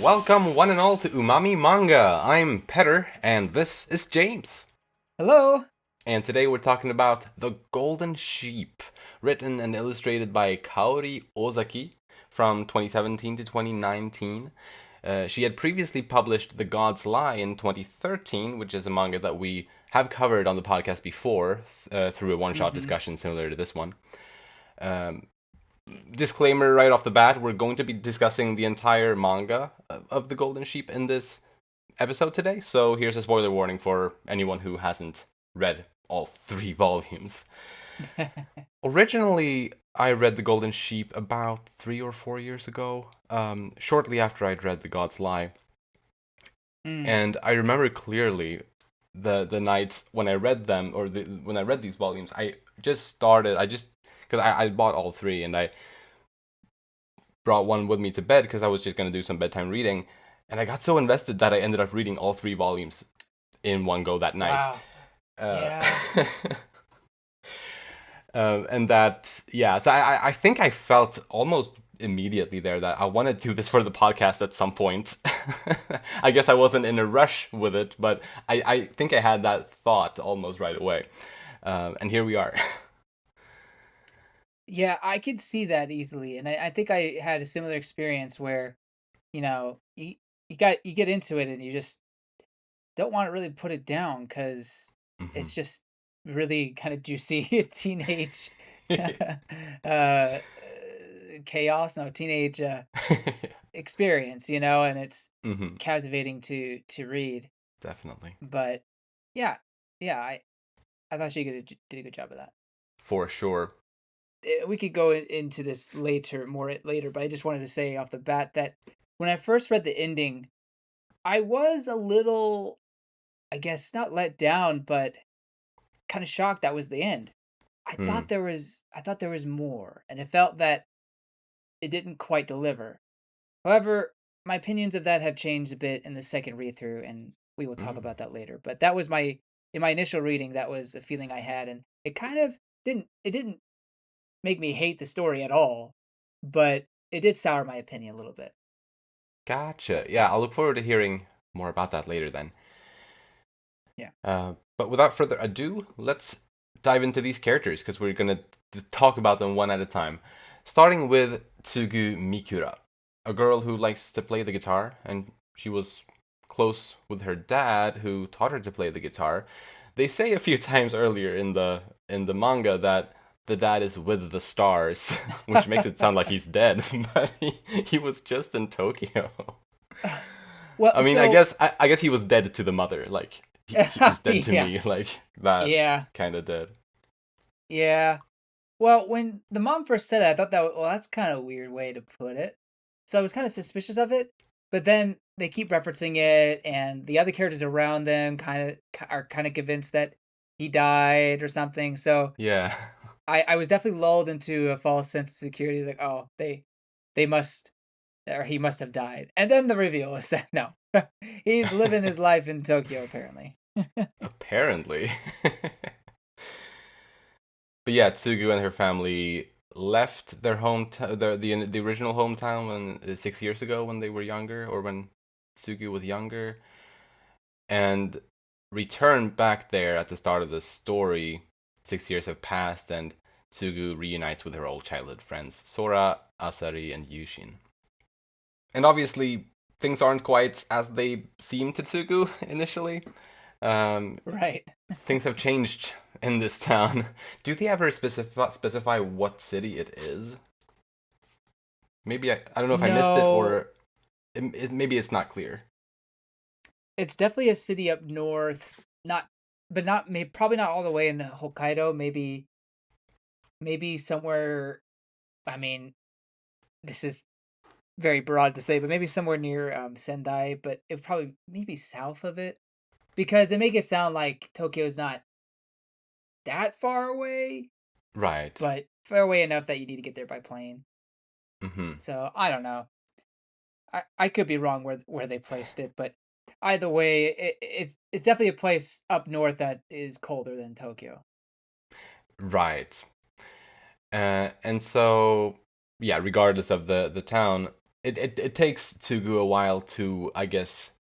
Welcome one and all to Umami Manga. I'm Petter, and this is James. Hello. And today we're talking about The Golden Sheep, written and illustrated by Kaori Ozaki from 2017 to 2019. She had previously published The God's Lie in 2013, which is a manga that we have covered on the podcast before through a one-shot hmm discussion similar to this one. Um, Disclaimer right off the bat, we're going to be discussing the entire manga of The Golden Sheep in this episode today, so here's a spoiler warning for anyone who hasn't read all three volumes. Originally, I read The Golden Sheep about 3 or 4 years ago, shortly after I'd read The God's Lie. mm. And I remember clearly the nights when I read them, or when I read these volumes, because I bought all three, and I brought one with me to bed because I was just going to do some bedtime reading. And I got so invested that I ended up reading all three volumes in one go that night. Wow. Uh, Yeah. and that, yeah, so I think I felt almost immediately there that I want to do this for the podcast at some point. I guess I wasn't in a rush with it, but I think I had that thought almost right away. And here we are. Yeah, I could see that easily. And I think I had a similar experience where, you get into it and you just don't want to really put it down because Mhm. it's just really kind of juicy teenage uh chaos, no, teenage experience, and it's hmm captivating to read. Definitely. But yeah, yeah, I thought she did a good job of that. For sure. We could go into this later, but I just wanted to say off the bat that when I first read the ending, I was a little, I guess, not let down, but kind of shocked that was the end. Mm. I thought there was more, and it felt that it didn't quite deliver. However, my opinions of that have changed a bit in the second read through, and we will talk Mm. about that later. But that was in my initial reading, that was a feeling I had, and it didn't make me hate the story at all, but it did sour my opinion a little bit. Gotcha. Yeah, I'll look forward to hearing more about that later then. Yeah. But without further ado, let's dive into these characters because we're going to talk about them one at a time. Starting with Tsugu Miikura, a girl who likes to play the guitar, and she was close with her dad who taught her to play the guitar. They say a few times earlier in the manga that the dad is with the stars, which makes it sound like he's dead, but he was just in Tokyo. Well, I mean, I so guess I guess he was dead to the mother. Like he's dead to yeah, me. Like that yeah, kind of dead. yeah. Well, when the mom first said it, I thought that's kind of a weird way to put it. So I was kind of suspicious of it, but then they keep referencing it, and the other characters around them are kind of convinced that he died or something. So Yeah. I was definitely lulled into a false sense of security. Like, oh, they must, or he must have died. And then the reveal is that no, he's living his life in Tokyo apparently. Apparently. But yeah, Tsugu and her family left their hometown, the original hometown, when 6 years ago when they were younger, or when Tsugu was younger, and returned back there at the start of the story. 6 years have passed, and Tsugu reunites with her old childhood friends Sora, Asari, and Yuushin. And obviously, things aren't quite as they seem to Tsugu initially. Um, Right. Things have changed in this town. Do they ever specify what city it is? Maybe I don't know if I missed it, No, or maybe it's not clear. it's definitely a city up north. Not, but not maybe probably not all the way in Hokkaido. Maybe somewhere. I mean, this is very broad to say, but maybe somewhere near Sendai. But it probably maybe south of it because they make it sound like Tokyo is not that far away, Right. but far away enough that you need to get there by plane. Mm-hmm. So I don't know. I could be wrong where they placed it, but either way, it's definitely a place up north that is colder than Tokyo. Right. And so, yeah, regardless of the town, it takes Tsugu a while to, I guess,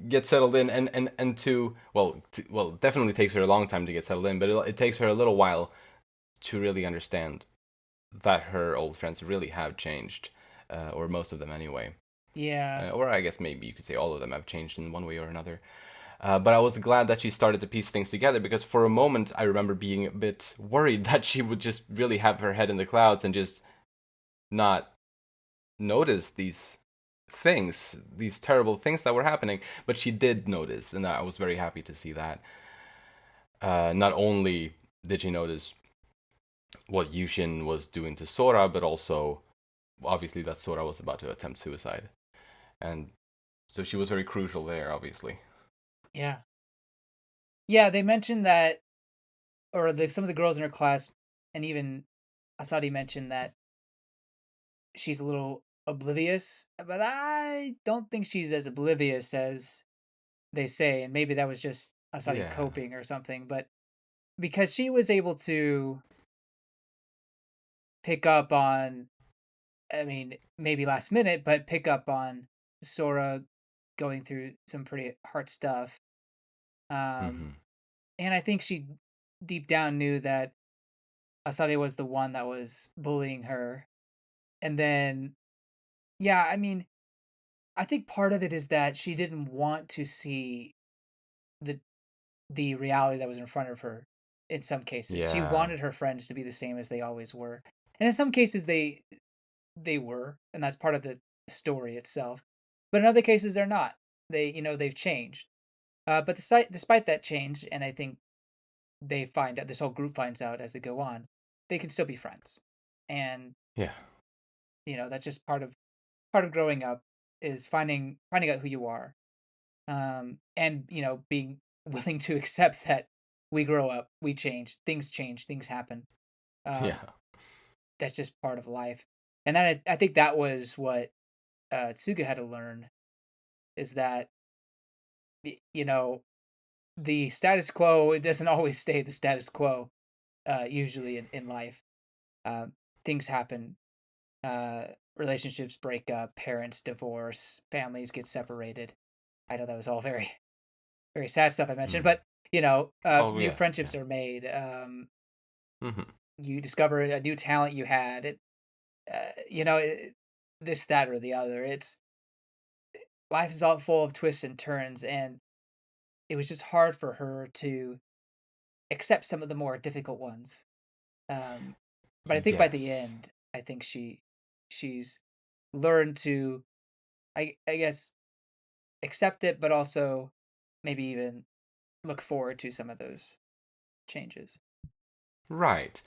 get settled in, and to, well, definitely takes her a long time to get settled in, but it takes her a little while to really understand that her old friends really have changed, or most of them anyway. Yeah. Or I guess maybe you could say all of them have changed in one way or another. But I was glad that she started to piece things together, because for a moment I remember being a bit worried that she would just really have her head in the clouds and just not notice these terrible things that were happening. But she did notice, and I was very happy to see that. Not only did she notice what Yushin was doing to Sora, but also obviously that Sora was about to attempt suicide. And so she was very crucial there, obviously. Yeah. Yeah, they mentioned that, or some of the girls in her class, and even Asari mentioned that she's a little oblivious, but I don't think she's as oblivious as they say, and maybe that was just Asari Yeah. coping or something, but because she was able to pick up on, I mean, maybe last minute, but pick up on Sora going through some pretty hard stuff. Um, Hmm. and I think she deep down knew that Asari was the one that was bullying her. And then, yeah, I mean, I think part of it is that she didn't want to see the the reality that was in front of her in some cases. She Yeah. wanted her friends to be the same as they always were. And in some cases they were, and that's part of the story itself. But in other cases they're not. They've changed. But despite that change, and I think they find out, this whole group finds out as they go on, they can still be friends. And Yeah. that's just part of growing up, is finding out who you are, and being willing to accept that we grow up, we change, things happen. Yeah. um that's just part of life. And then I think that was what Tsuga had to learn, is that you know the status quo, it doesn't always stay the status quo. Usually in life, um, things happen. uh Relationships break up, parents divorce, families get separated. I know that was all very very sad stuff I mentioned, Mm. but Oh new yeah. friendships Yeah. are made. Hmm. You discover a new talent you had. This, that, or the other. It's Life is all full of twists and turns, and it was just hard for her to accept some of the more difficult ones. Um, but I think by the Yes. end, I think she's learned to, I guess, accept it, but also maybe even look forward to some of those changes. Right.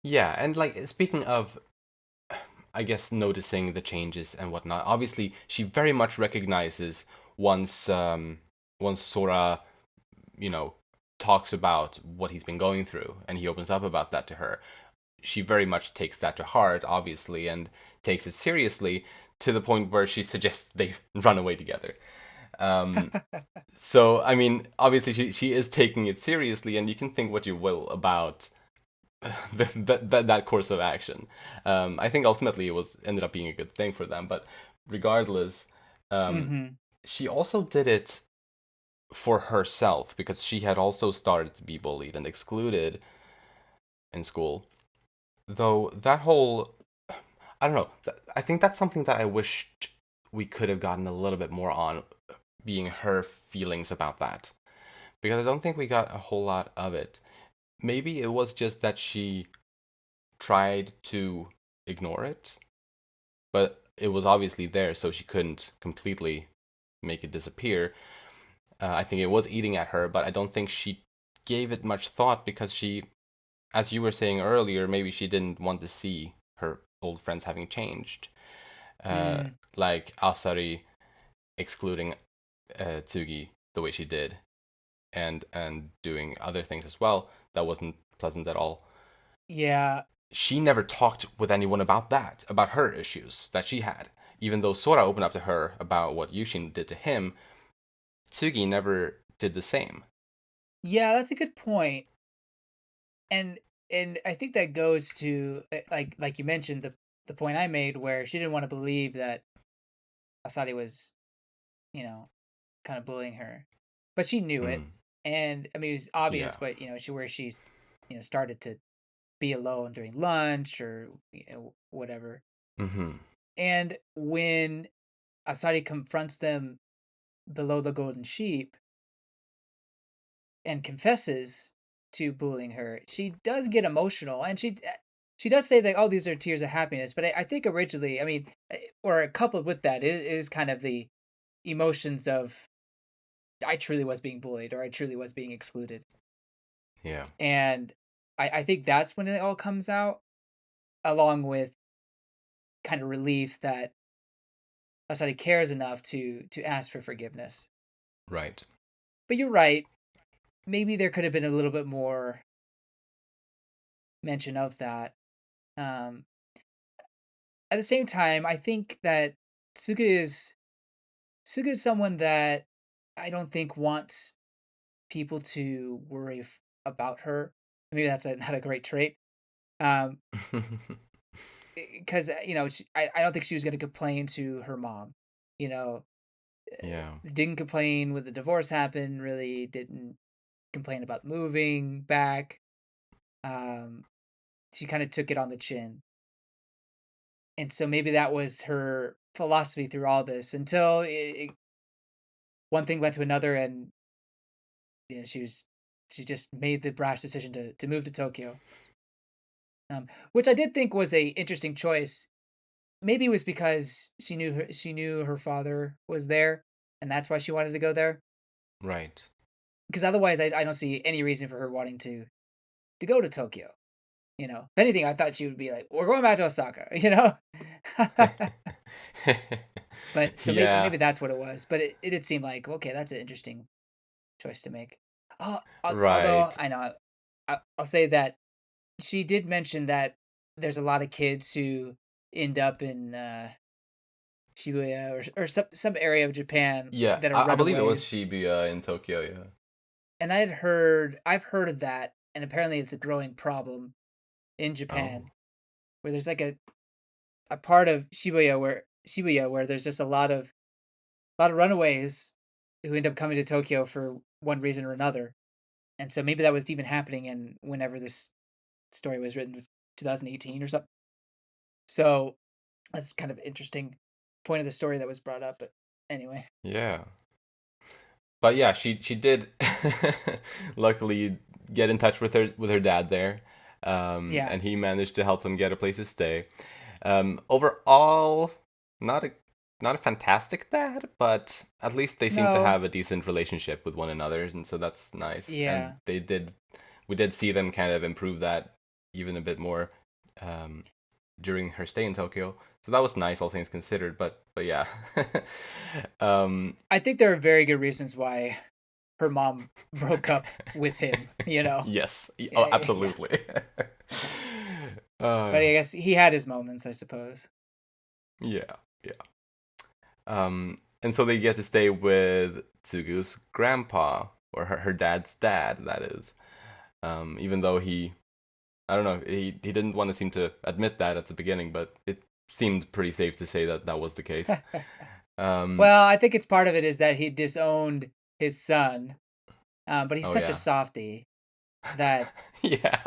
Yeah, and like speaking of, I guess, noticing the changes and whatnot. Obviously, she very much recognizes once once Sora, you know, talks about what he's been going through, and he opens up about that to her. She very much takes that to heart, obviously, and takes it seriously, to the point where she suggests they run away together. Um, so I mean, obviously, she is taking it seriously, and you can think what you will about that course of action. I think ultimately it was ended up being a good thing for them, but regardless, um, Hmm. she also did it for herself, because she had also started to be bullied and excluded in school. Though that whole, I don't know, I think that's something that I wished we could have gotten a little bit more on, being her feelings about that, because I don't think we got a whole lot of it. Maybe it was just that she tried to ignore it, but it was obviously there, so she couldn't completely make it disappear. I think it was eating at her, but I don't think she gave it much thought, because she, as you were saying earlier, maybe she didn't want to see her old friends having changed. Uh, Mm. like Asari excluding Tsugi the way she did, and doing other things as well that wasn't pleasant at all. Yeah. She never talked with anyone about that, about her issues that she had. Even though Sora opened up to her about what Yushin did to him, Tsugi never did the same. Yeah, that's a good point. And and I think that goes to, like you mentioned, the point I made where she didn't want to believe that Asari was, you know, kind of bullying her, but she knew it, Mm. and I mean it was obvious. Yeah. But she's started to be alone during lunch or whatever. Mm-hmm. And when Asari confronts them below the golden sheep and confesses to bullying her, she does get emotional, and she does say that, "Oh, these are tears of happiness." But I think originally, I mean, or coupled with that, it is kind of the emotions of I truly was being bullied or I truly was being excluded, Yeah. and I think that's when it all comes out, along with kind of relief that Asari cares enough to ask for forgiveness. Right. But you're right. Maybe there could have been a little bit more mention of that. Um, at the same time, I think that Suga is Suga is someone that I don't think wants people to worry about her. Maybe that's not a great trait. Um, because I don't think she was going to complain to her mom. You know, Yeah. didn't complain when the divorce happened. Really didn't complain about moving back. Um, she kind of took it on the chin. And so maybe that was her philosophy through all this until one thing led to another, and she just made the brash decision to move to Tokyo, which I did think was a interesting choice. Maybe it was because she knew her father was there, and that's why she wanted to go there. Right. Because otherwise, I don't see any reason for her wanting to go to Tokyo. If anything, I thought she would be like, "We're going back to Osaka," But so Yeah. maybe that's what it was. But it did seem like okay, that's an interesting choice to make. Although Right. I know I'll say that she did mention that there's a lot of kids who end up in Shibuya or some area of Japan Yeah. that are I believe it was runaways. Shibuya in Tokyo. Yeah. And I've heard of that, and apparently it's a growing problem in Oh. Japan where there's like a part of Shibuya where there's just a lot of runaways who end up coming to Tokyo for one reason or another. And so maybe that was even happening in whenever this story was written, 2018 or something. So that's kind of interesting point of the story that was brought up. But anyway, Yeah. But yeah, she did luckily get in touch with her dad there, yeah, and he managed to help them get a place to stay. Overall, not a not a fantastic dad, but at least they seem to no, have a decent relationship with one another, and so that's nice. And yeah, we did see them kind of improve that even a bit more um, during her stay in Tokyo. So that was nice, all things considered. But yeah, um, I think there are very good reasons why her mom broke up with him. yes, oh, Yeah, yeah. absolutely. But uh, I guess he had his moments, I suppose. yeah, yeah. And so they get to stay with Tsugu's grandpa, or her dad's dad, that is. Even though I don't know, he didn't want to seem to admit that at the beginning, but it seemed pretty safe to say that that was the case. Um, Well, I think it's part of it is that he disowned his son, but he's oh such a yeah, softie that yeah,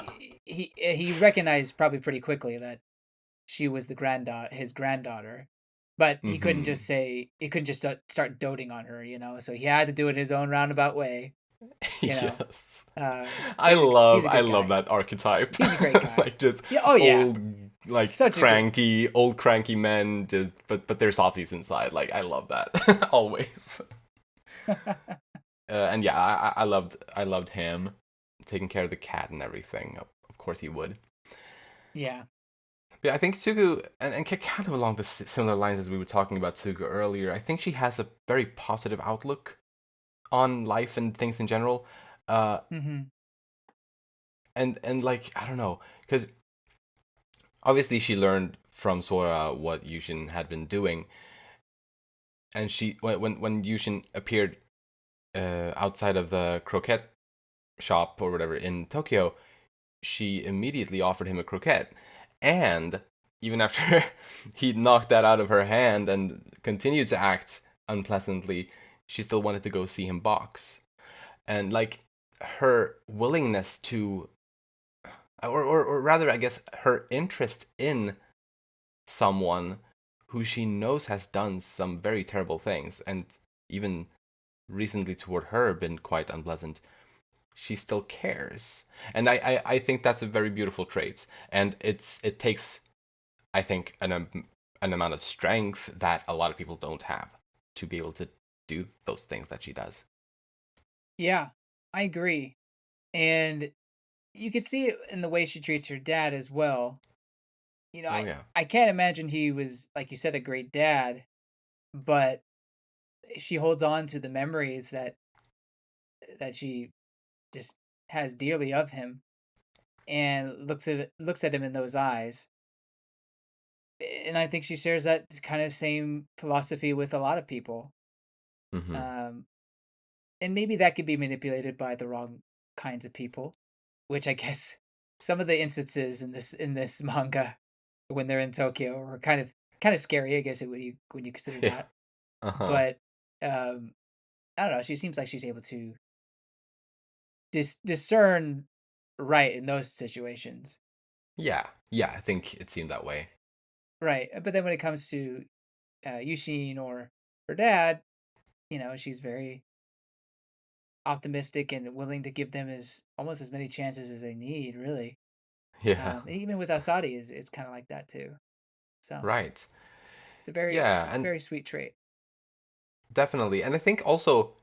he recognized probably pretty quickly that she was his granddaughter, but hmm he couldn't just start doting on her, so he had to do it his own roundabout way, you know. yes. He's a I good love guy. that archetype. He's a great guy. Like just Yeah. Oh yeah. old, like Such a good. cranky men, just but they're softies inside. Like I love that always. And yeah, I loved him taking care of the cat and everything. Of course he would. Yeah. Yeah, I think Tsugu, and kind of along the similar lines as we were talking about Tsugu earlier. I think she has a very positive outlook on life and things in general. Uh, Hmm. and like I don't know, because obviously she learned from Sora what Yushin had been doing, and she when Yushin appeared outside of the croquette shop or whatever in Tokyo, she immediately offered him a croquette, and even after he knocked that out of her hand and continued to act unpleasantly, she still wanted to go see him box. And like her willingness to, or rather, I guess her interest in someone who she knows has done some very terrible things, and even recently toward her been quite unpleasant, she still cares. And I think that's a very beautiful trait. And it takes, I think, an amount of strength that a lot of people don't have to be able to do those things that she does. Yeah, I agree. And you could see it in the way she treats her dad as well. You know, Oh I yeah. I can't imagine he was, like you said, a great dad, but she holds on to the memories that she just has dearly of him, and looks at him in those eyes. And I think she shares that kind of same philosophy with a lot of people. Mm-hmm. Um, and maybe that could be manipulated by the wrong kinds of people, which I guess some of the instances in this manga when they're in Tokyo are kind of scary. I guess when you consider Yeah. that. Uh-huh. But um, I don't know. She seems like she's able to discern right in those situations, Yeah. Yeah, I think it seemed that way. right? But then when it comes to Yushin or her dad, she's very optimistic and willing to give them as almost as many chances as they need, really. Yeah. Even with Asari, is it's kind of like that too. So Right. it's Yeah, a and very sweet trait. definitely. And I think also,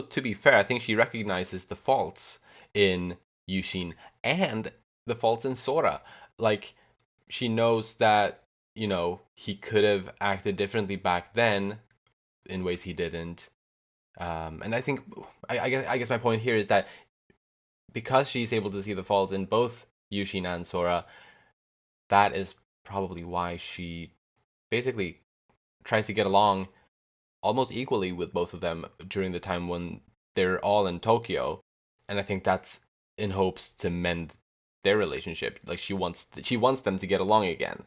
to be fair, I think she recognizes the faults in Yushin and the faults in Sora. Like she knows that, he could have acted differently back then in ways he didn't. And I think I guess my point here is that because she's able to see the faults in both Yushin and Sora, that is probably why she basically tries to get along almost equally with both of them during the time when they're all in Tokyo. And I think that's in hopes to mend their relationship. Like she wants them to get along again.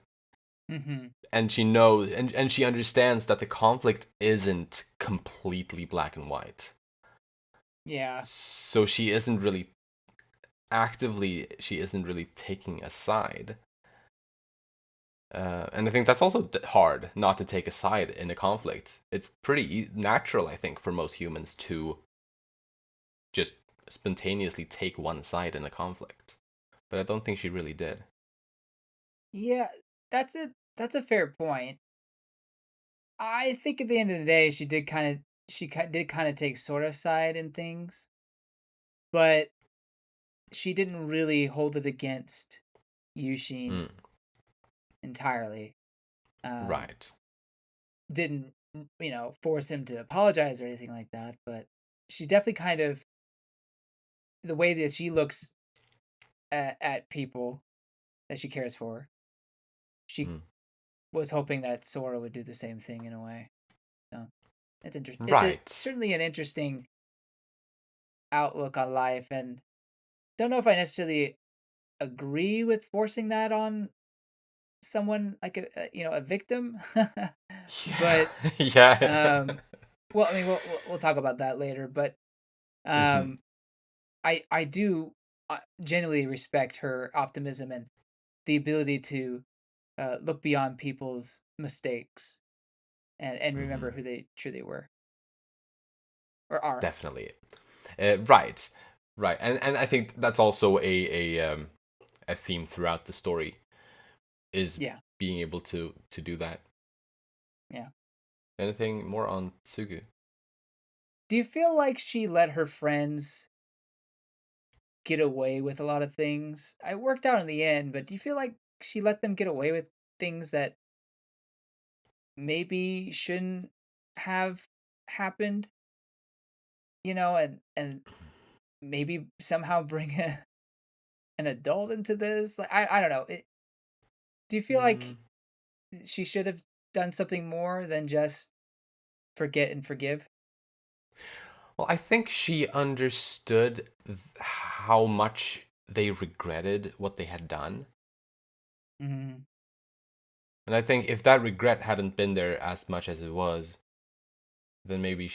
Hmm. And she knows and she understands that the conflict isn't completely black and white. Yeah, So she isn't really taking a side. And I think that's also hard not to take a side in a conflict. It's pretty natural, I think, for most humans to just spontaneously take one side in a conflict. But I don't think she really did. yeah, that's a fair point. I think at the end of the day, did kind of take Sora's side in things, but she didn't really hold it against Yushin Mm, entirely. Um, right. didn't force him to apologize or anything like that, but she definitely kind of the way that she looks at people that she cares for. She Mm, was hoping that Sora would do the same thing in a way. So it's interesting. It's right. certainly an interesting outlook on life, and don't know if I necessarily agree with forcing that on someone like a victim. Yeah. But Yeah. um, well, I mean, we'll talk about that later. But Hmm. um, I do genuinely respect her optimism and the ability to look beyond people's mistakes and remember Hmm. who they truly were or are. Definitely. Right. Right. And I think that's also a theme throughout the story is Yeah, being able to do that. yeah. Anything more on Tsugu? Do you feel like she let her friends get away with a lot of things? I worked out in the end, but do you feel like she let them get away with things that maybe shouldn't have happened? And maybe somehow bring an adult into this. Like I don't know. Do you feel Mm. like she should have done something more than just forget and forgive? Well, I think she understood how much they regretted what they had done. Mhm. And I think if that regret hadn't been there as much as it was, then maybe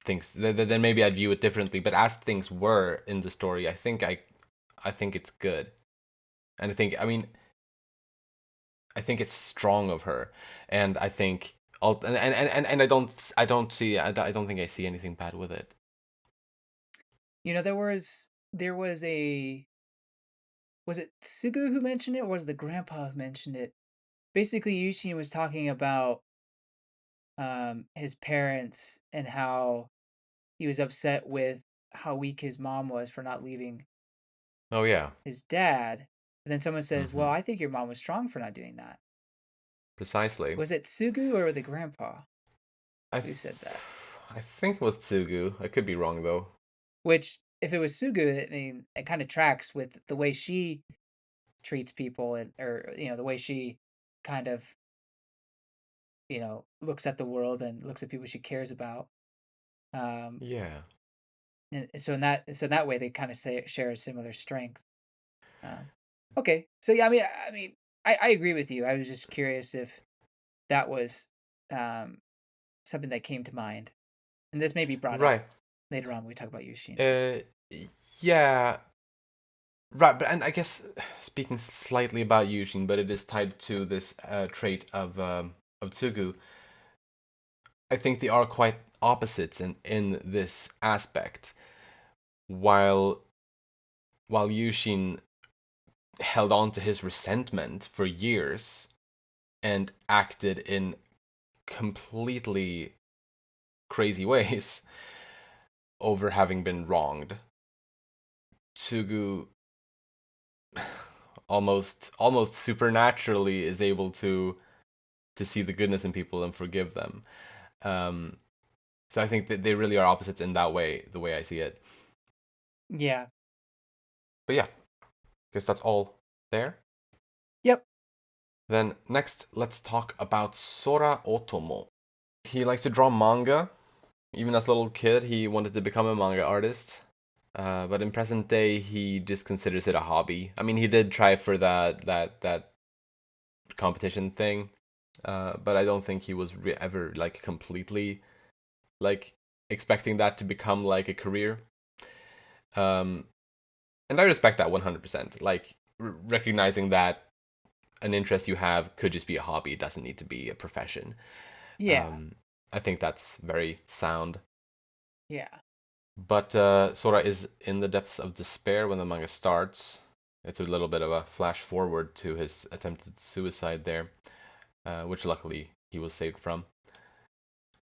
things then maybe I'd view it differently. But as things were in the story, I think it's good, and I think it's strong of her, and I think and I don't think I see anything bad with it. There was a was it Tsugu who mentioned it, or was the grandpa who mentioned it? Basically, Yushin was talking about his parents and how he was upset with how weak his mom was for not leaving Oh yeah. his dad. And then someone says, "Well, Mm-hmm. I think your mom was strong for not doing that." Precisely. Was it Tsugu or the grandpa I th- who said that? I think it was Tsugu. I could be wrong though. Which, if it was Tsugu, I mean, it kind of tracks with the way she treats people, and or the way she kind of looks at the world and looks at people she cares about. Um, Yeah. and so in that way, they kind of share a similar strength. Um, okay, so yeah, I agree with you. I was just curious if that was um, something that came to mind, and this may be brought up Right. later on when we talk about Yushin. Uh, yeah. Right, but and I guess speaking slightly about Yushin, but it is tied to this trait of Tsugu. I think they are quite opposites in this aspect. While while Yushin held on to his resentment for years and acted in completely crazy ways over having been wronged, Tsugu almost supernaturally is able to see the goodness in people and forgive them. Um, so I think that they really are opposites in that way, the way I see it. Yeah. But yeah, guess that's all there. Yep. Then next, let's talk about Sora Ohtomo. He likes to draw manga. Even as a little kid, he wanted to become a manga artist. But in present day, he just considers it a hobby. I mean, he did try for that competition thing, but I don't think he was ever like completely like expecting that to become like a career. Um, and I respect that 100%. Like recognizing that an interest you have could just be a hobby; it doesn't need to be a profession. Yeah. Um, I think that's very sound. Yeah. But Sora is in the depths of despair when the manga starts. It's a little bit of a flash forward to his attempted suicide there, which luckily he was saved from.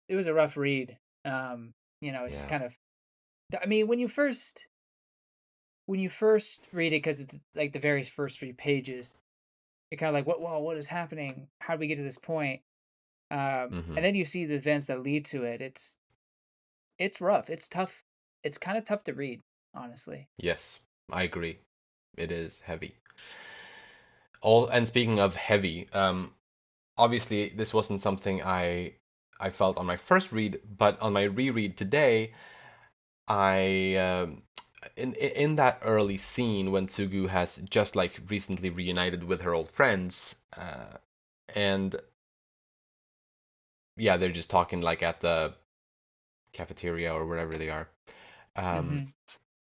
It was a rough read. It's just Yeah. kind of. I mean, when you first read it, because it's like the very first few pages, you're kind of like, "What? Whoa, what is happening? How did we get to this point?" Mm-hmm. And then you see the events that lead to it. It's rough. It's tough. It's kind of tough to read, honestly. Yes, I agree. It is heavy. All and speaking of heavy, obviously this wasn't something I felt on my first read, but on my reread today, I in that early scene when Tsugu has just like recently reunited with her old friends, and yeah, they're just talking like at the cafeteria or wherever they are. Um, Hmm.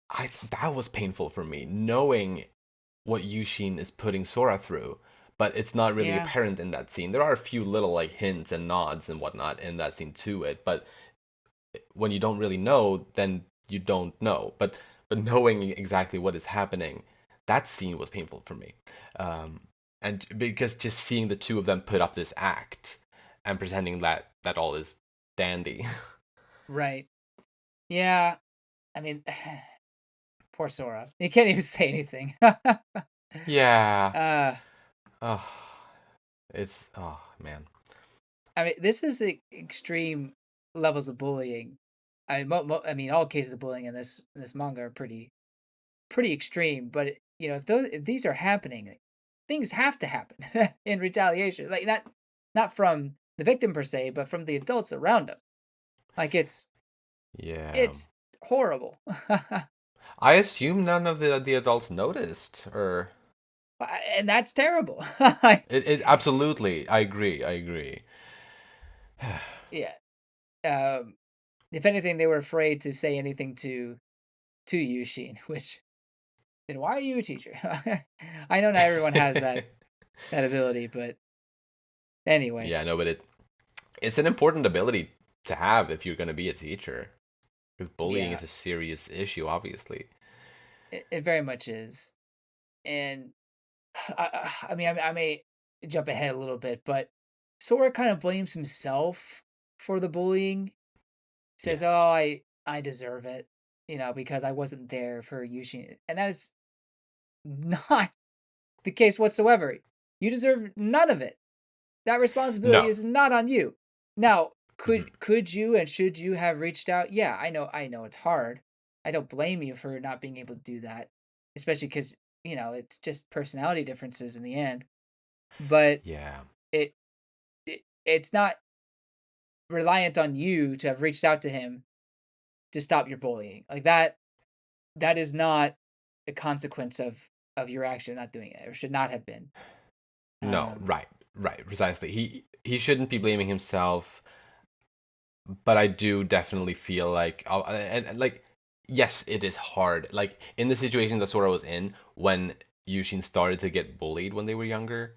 I that was painful for me, knowing what Yushin is putting Sora through, but it's not really Yeah. apparent in that scene. There are a few little like hints and nods and whatnot in that scene to it, but when you don't really know, then you don't know. But knowing exactly what is happening, that scene was painful for me, and because just seeing the two of them put up this act and pretending that all is dandy. Right. Yeah. I mean, poor Sora. You can't even say anything. Yeah. uh, Oh, it's oh man. this is extreme levels of bullying. I mean, all cases of bullying in this manga are pretty extreme. But if these are happening, like, things have to happen in retaliation. Like not from the victim per se, but from the adults around them. Like Yeah. it's horrible. I assume none of the adults noticed, or And that's terrible. It absolutely. I agree. I agree. Yeah. Um, if anything, they were afraid to say anything to Yushin, which then why are you a teacher? I know not everyone has that ability, but anyway, Yeah, no, but it's an important ability to have if you're going to be a teacher, because bullying yeah, is a serious issue, obviously. it very much is. And I mean, I may jump ahead a little bit, but Sora kind of blames himself for the bullying. Says, "Oh, Yes. I deserve it, because I wasn't there for Yushin," and that is not the case whatsoever. You deserve none of it. That responsibility No. is not on you. Now, Mhm. could you and should you have reached out? Yeah, I know it's hard. I don't blame you for not being able to do that, especially because it's just personality differences in the end. But Yeah. it, it's not reliant on you to have reached out to him to stop your bullying. Like that is not the consequence of your action not doing it, or should not have been. No, Um, right. Right, precisely. He shouldn't be blaming himself, but I do definitely feel like and like yes, it is hard. Like in the situation that Sora was in when Yushin started to get bullied when they were younger,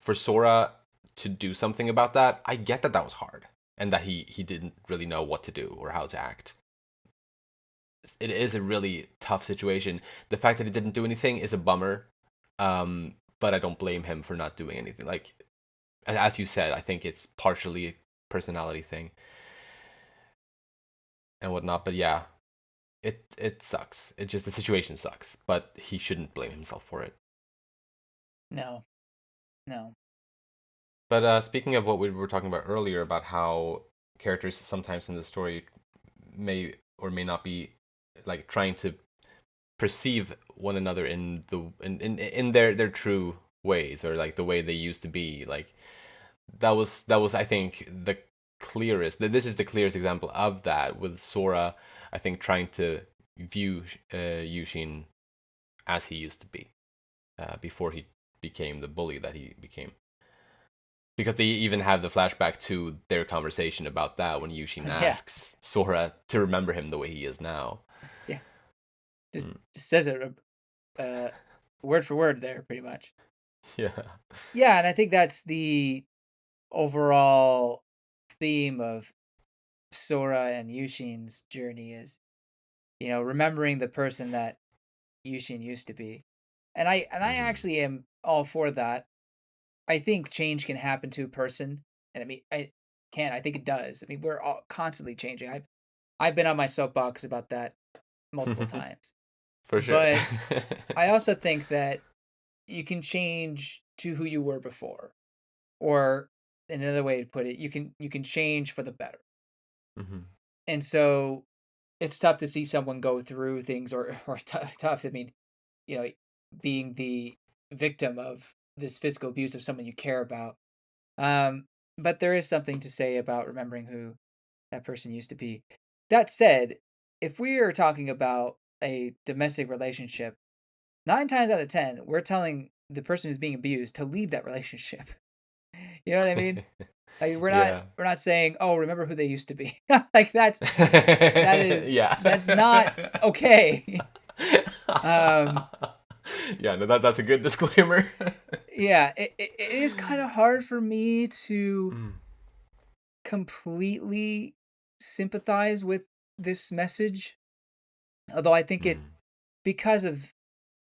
for Sora to do something about that, I get that that was hard and that he didn't really know what to do or how to act. It is a really tough situation. The fact that he didn't do anything is a bummer. But I don't blame him for not doing anything. Like as you said, I think it's partially a personality thing and whatnot. But yeah, it sucks. It just the situation sucks. But he shouldn't blame himself for it. no, no, But speaking of what we were talking about earlier about how characters sometimes in the story may or may not be like trying to perceive one another in in their true ways or like the way they used to be, like that was I think the clearest, this is the clearest example of that with Sora, I think, trying to view Yushin as he used to be before he became the bully that he became, because they even have the flashback to their conversation about that when Yushin yeah, asks Sora to remember him the way he is now. yeah. Just Mm. just says it uh, word for word there, pretty much. Yeah. Yeah, and I think that's the overall theme of Sora and Yushin's journey is, remembering the person that Yushin used to be. And I Hmm. actually am all for that. I think change can happen to a person, and I mean, I think it does. I mean, we're all constantly changing. I've been on my soapbox about that multiple times. For sure. But I also think that you can change to who you were before. Or another way to put it, you can change for the better. Hmm. And so it's tough to see someone go through things, or tough. I mean, you know, being the victim of this physical abuse of someone you care about. Um, but there is something to say about remembering who that person used to be. That said, if we are talking about a domestic relationship, 9 times out of 10, we're telling the person who's being abused to leave that relationship. You know what I mean? Like we're not Yeah. we're not saying, "Oh, remember who they used to be." Like that is that's not Yeah. okay. um Yeah, no, that's a good disclaimer. yeah, it is kind of hard for me to Mm, completely sympathize with this message. Although I think it, mm. because of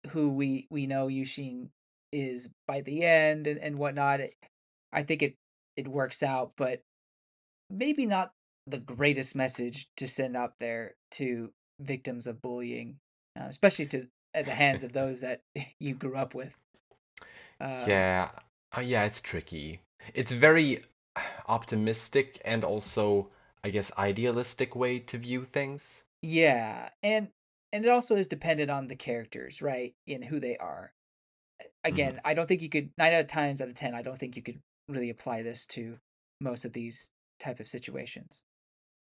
who we know Yushin is by the end and whatnot, I think it works out, but maybe not the greatest message to send out there to victims of bullying, especially to at the hands of those that you grew up with. Um, Yeah. Yeah, it's tricky. It's very optimistic and also, I guess, idealistic way to view things. yeah, and it also is dependent on the characters, right, and who they are. Hmm. Again, I don't think you could 9 out of 10. I don't think you could really apply this to most of these type of situations.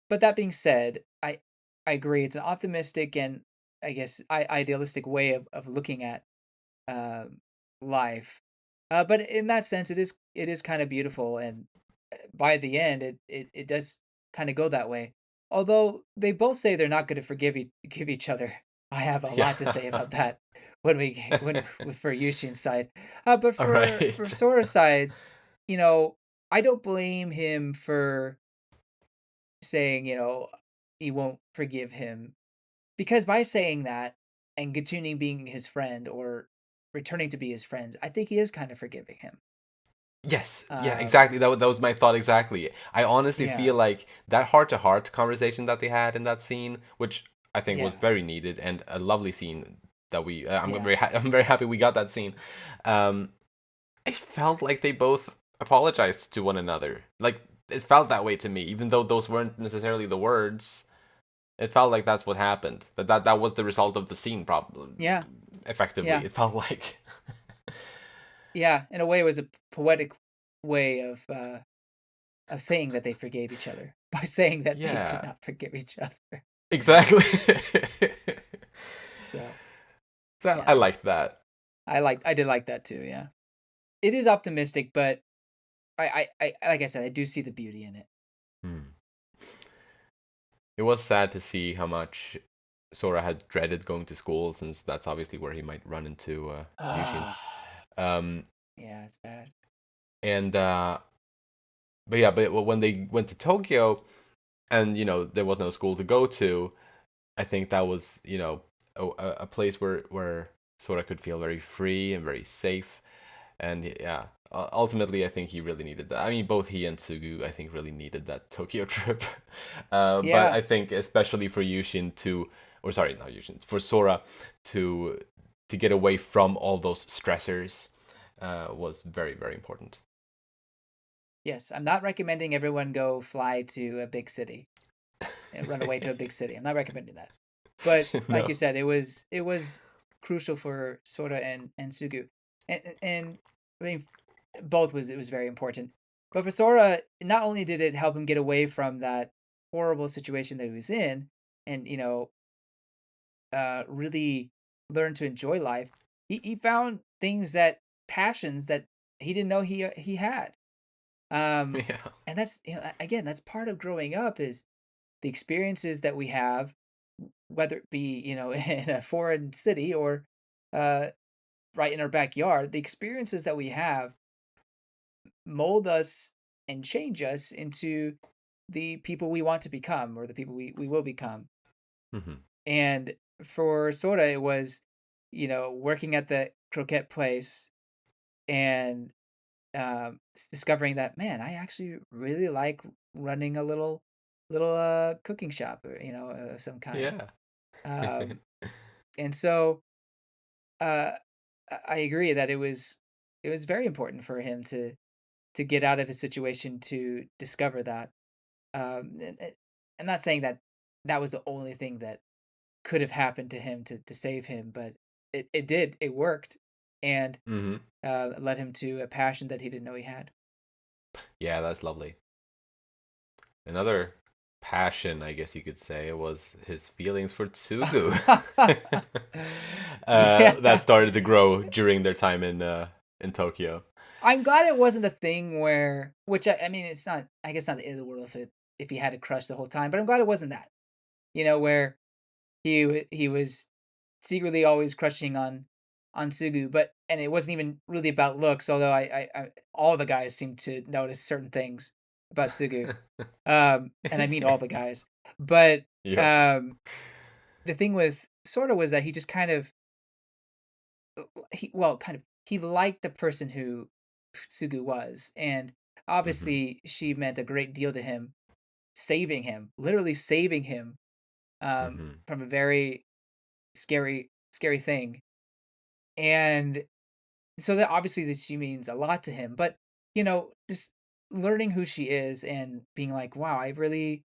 But that being said, I agree. It's an optimistic and I guess idealistic way of looking at um, life. But in that sense, it is kind of beautiful, and by the end, it does kind of go that way. Although they both say they're not going to give each other. I have a Yeah. lot to say about that when for Yushin's side, but All for right. Sora's side, you know, I don't blame him for saying, he won't forgive him, because by saying that and continuing being his friend or returning to be his friend, I think he is kind of forgiving him. Yes, yeah, Um, exactly. That was my thought exactly. I honestly yeah, feel like that heart-to-heart conversation that they had in that scene, which I think was yeah, very needed and a lovely scene that yeah, I'm very happy we got that scene. Um, I felt like they both apologized to one another. Like it felt that way to me, even though those weren't necessarily the words. It felt like that's what happened. That was the result of the scene, probably. yeah, Effectively, yeah, it felt like. yeah. In a way, it was a poetic way of saying that they forgave each other by saying that they did Yeah, not forgive each other. exactly. So So I yeah, liked that. I did like that too. Yeah, it is optimistic, but like I said, I do see the beauty in it. Hmm. It was sad to see how much Sora had dreaded going to school, since that's obviously where he might run into Yushin. Ah, Um, yeah, it's bad. and but yeah, but when they went to Tokyo, and there was no school to go to, I think that was a place where Sora could feel very free and very safe. And yeah, ultimately, I think he really needed that. I mean, both he and Tsugu, I think, really needed that Tokyo trip. But Yeah. I think especially for Yushin to, or sorry, not Yushin, for Sora to to get away from all those stressors was very, very important. Yes, I'm not recommending everyone go fly to a big city and run away to a big city. I'm not recommending that. But like No. you said, it was crucial for Sora and Sugu, and I mean both was it was very important. But for Sora, not only did it help him get away from that horrible situation that he was in, and really learn to enjoy life, he found things that passions that he didn't know he had. Um, Yeah. and that's again that's part of growing up is the experiences that we have, whether it be in a foreign city or uh, right in our backyard. The experiences that we have mold us and change us into the people we want to become or the people we will become. Hmm. And for Sora, it was working at the croquette place and discovering that, man, I actually really like running a little cooking shop, or of some kind. Yeah. Um, and so uh, I agree that it was very important for him to get out of his situation to discover that. I'm not saying that that was the only thing that could have happened to him to save him, but it did. It worked, and Hmm. led him to a passion that he didn't know he had. Yeah, that's lovely. Another passion, I guess you could say, was his feelings for Tsugu. That Yeah. started to grow during their time in Tokyo. I'm glad it wasn't a thing where which I mean, it's not I guess not the end of the world if he had a crush the whole time, but I'm glad it wasn't that. Where he was secretly always crushing on Sugu, but and it wasn't even really about looks, although I all the guys seem to notice certain things about Sugu. And I mean all the guys. But Yep. um the thing with Sorta was that he just kind of he liked the person who Sugu was, and Hmm. obviously she meant a great deal to him, saving him, literally saving him Hmm. from a very scary thing. And so that obviously that she means a lot to him, but just learning who she is and being like, wow, I really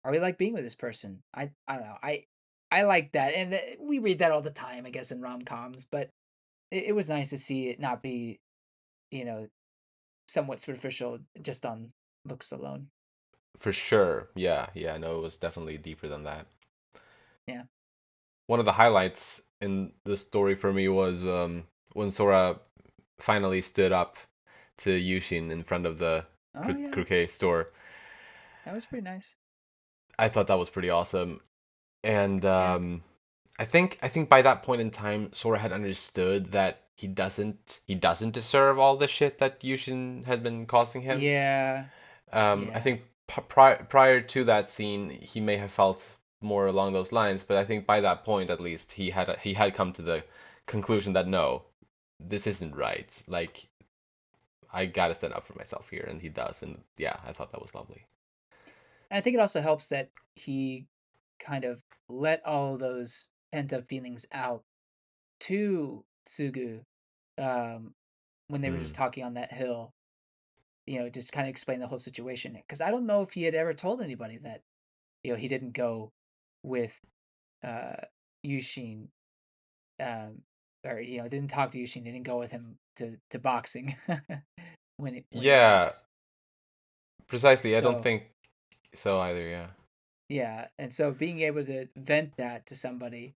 like being with this person. I don't know. I like that. And we read that all the time, I guess, in rom-coms, but it was nice to see it not be, you know, somewhat superficial just on looks alone. For sure. Yeah, yeah, no, it was definitely deeper than that. Yeah. One of the highlights in the story for me was when Sora finally stood up to Yushin in front of the Oh yeah, croquet store. that was pretty nice. I thought that was pretty awesome. And Yeah. I think by that point in time, Sora had understood that he doesn't deserve all the shit that Yushin had been causing him. Yeah. I Yeah. think prior to that scene, he may have felt more along those lines, but I think by that point, at least, he had come to the conclusion that no, this isn't right. Like I gotta stand up for myself here, and he does. And yeah, I thought that was lovely. And I think it also helps that he kind of let all those pent up feelings out to Tsugu um, when they were just Mm. talking on that hill. Just kind of explain the whole situation. Because I don't know if he had ever told anybody that he didn't go with uh, Yushin, um, or didn't talk to Yushin, didn't go with him to boxing when he Yeah, left. precisely. I don't So think so either. Yeah. yeah, and so being able to vent that to somebody,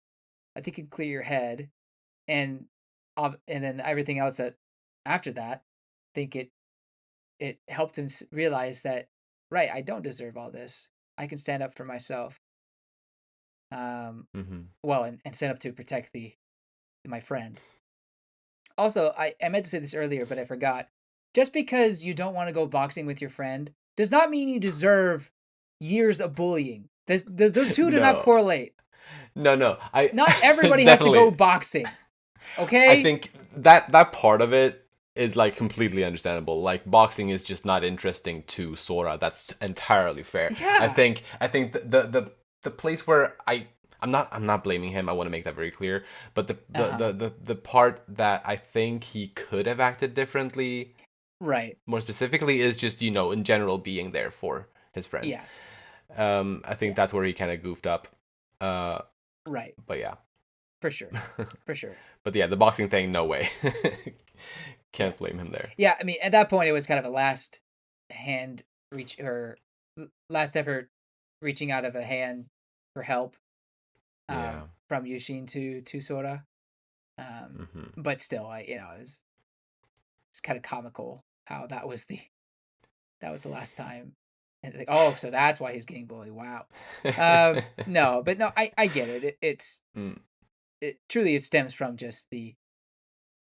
I think can clear your head, and and then everything else that after that, I think it helped him realize that right, I don't deserve all this. I can stand up for myself. Um, Hmm. well, and stand up to protect the my friend. Also, I meant to say this earlier, but I forgot. Just because you don't want to go boxing with your friend does not mean you deserve years of bullying. Those two do not No, correlate. no. I Not everybody has to go definitely. boxing. I Okay? think that part of it is like completely understandable. Like boxing is just not interesting to Sora. That's entirely fair. I Yeah. think I think the place where I'm not blaming him. I want to make that very clear. But Uh-huh. the part that I think he could have acted differently, Right. more specifically, is just in general being there for his friend. Yeah. I think Yeah. that's where he kind of goofed up. Uh, Right. but yeah. For sure. For sure. But yeah, the boxing thing, no way. Yeah. Can't blame him there. Yeah, I mean, at that point it was kind of a last hand reach or last effort reaching out of a hand for help Yeah. from Yushin to Sora. Um Hmm. but still it's kind of comical how that was the last time. And like, oh, so that's why he's getting bullied. Wow. No, but no, I get it. Mm, It truly it stems from just the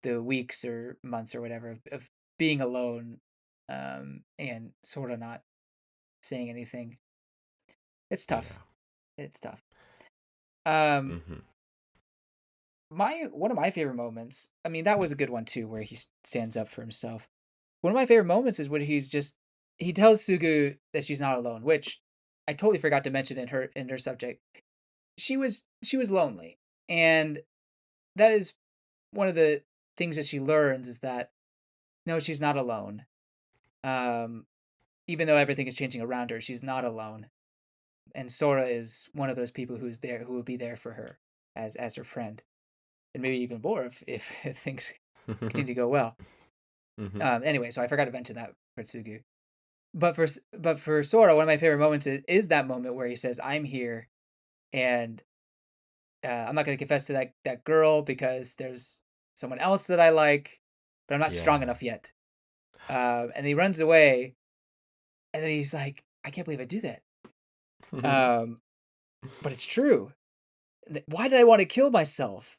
weeks or months or whatever of being alone, and sort of not saying anything. It's tough. yeah. It's tough. Um, Hmm. my one of my favorite moments. I mean, that was a good one too, where he stands up for himself. One of my favorite moments is when he tells Sugu that she's not alone, which I totally forgot to mention in her subject. She was lonely, and that is one of the things that she learns is that no, she's not alone. Um, even though everything is changing around her, she's not alone. And Sora is one of those people who's there, who will be there for her as her friend, and maybe even more if things continue to go well. Hmm. Anyway, so I forgot to mention that for Tsugu. But for Sora, one of my favorite moments is that moment where he says, "I'm here, and I'm not going to confess to that girl because there's someone else that I like, but I'm not strong Yeah. enough yet." And he runs away, and then he's like, "I can't believe I do that." Um, but it's true. Why did I want to kill myself?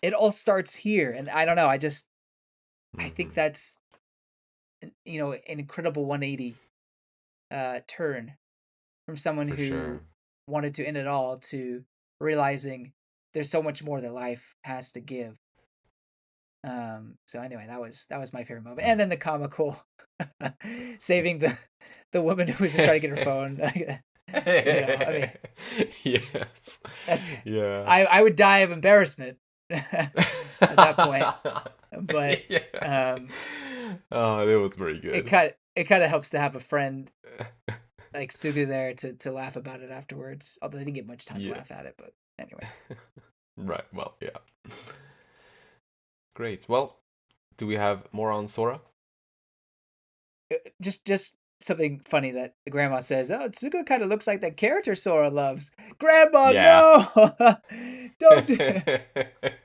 It all starts here, and I don't know. I think Hmm. that's an incredible 180 turn from someone For who sure. wanted to end it all to realizing there's so much more that life has to give. So anyway, that was my favorite moment, and then the comical saving the woman who was just trying to get her phone. I mean, Yes. that's Yeah. I would die of embarrassment at that point, but Yeah. um, Oh, that was very it good. kind of helps to have a friend like Sugu there to laugh about it afterwards. Although they didn't get much time to Yeah. laugh at it, but anyway, Right. Well, yeah. Great. Well, do we have more on Sora? just something funny that the grandma says. Oh, Sugu kind of looks like that character Sora loves. Grandma, Yeah. no, don't.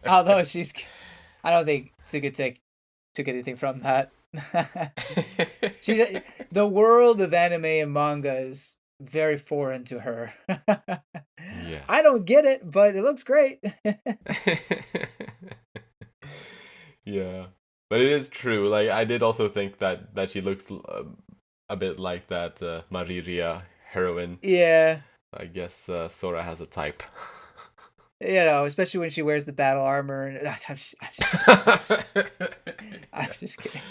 Although I don't think Sugu took anything from that. she the world of anime and manga is very foreign to her. I Yes. don't get it, but it looks great. Yeah. But it is true. Like I did also think that she looks a bit like that Mariria heroine. Yeah. I guess Sora has a type. Especially when she wears the battle armor. And I'm just kidding.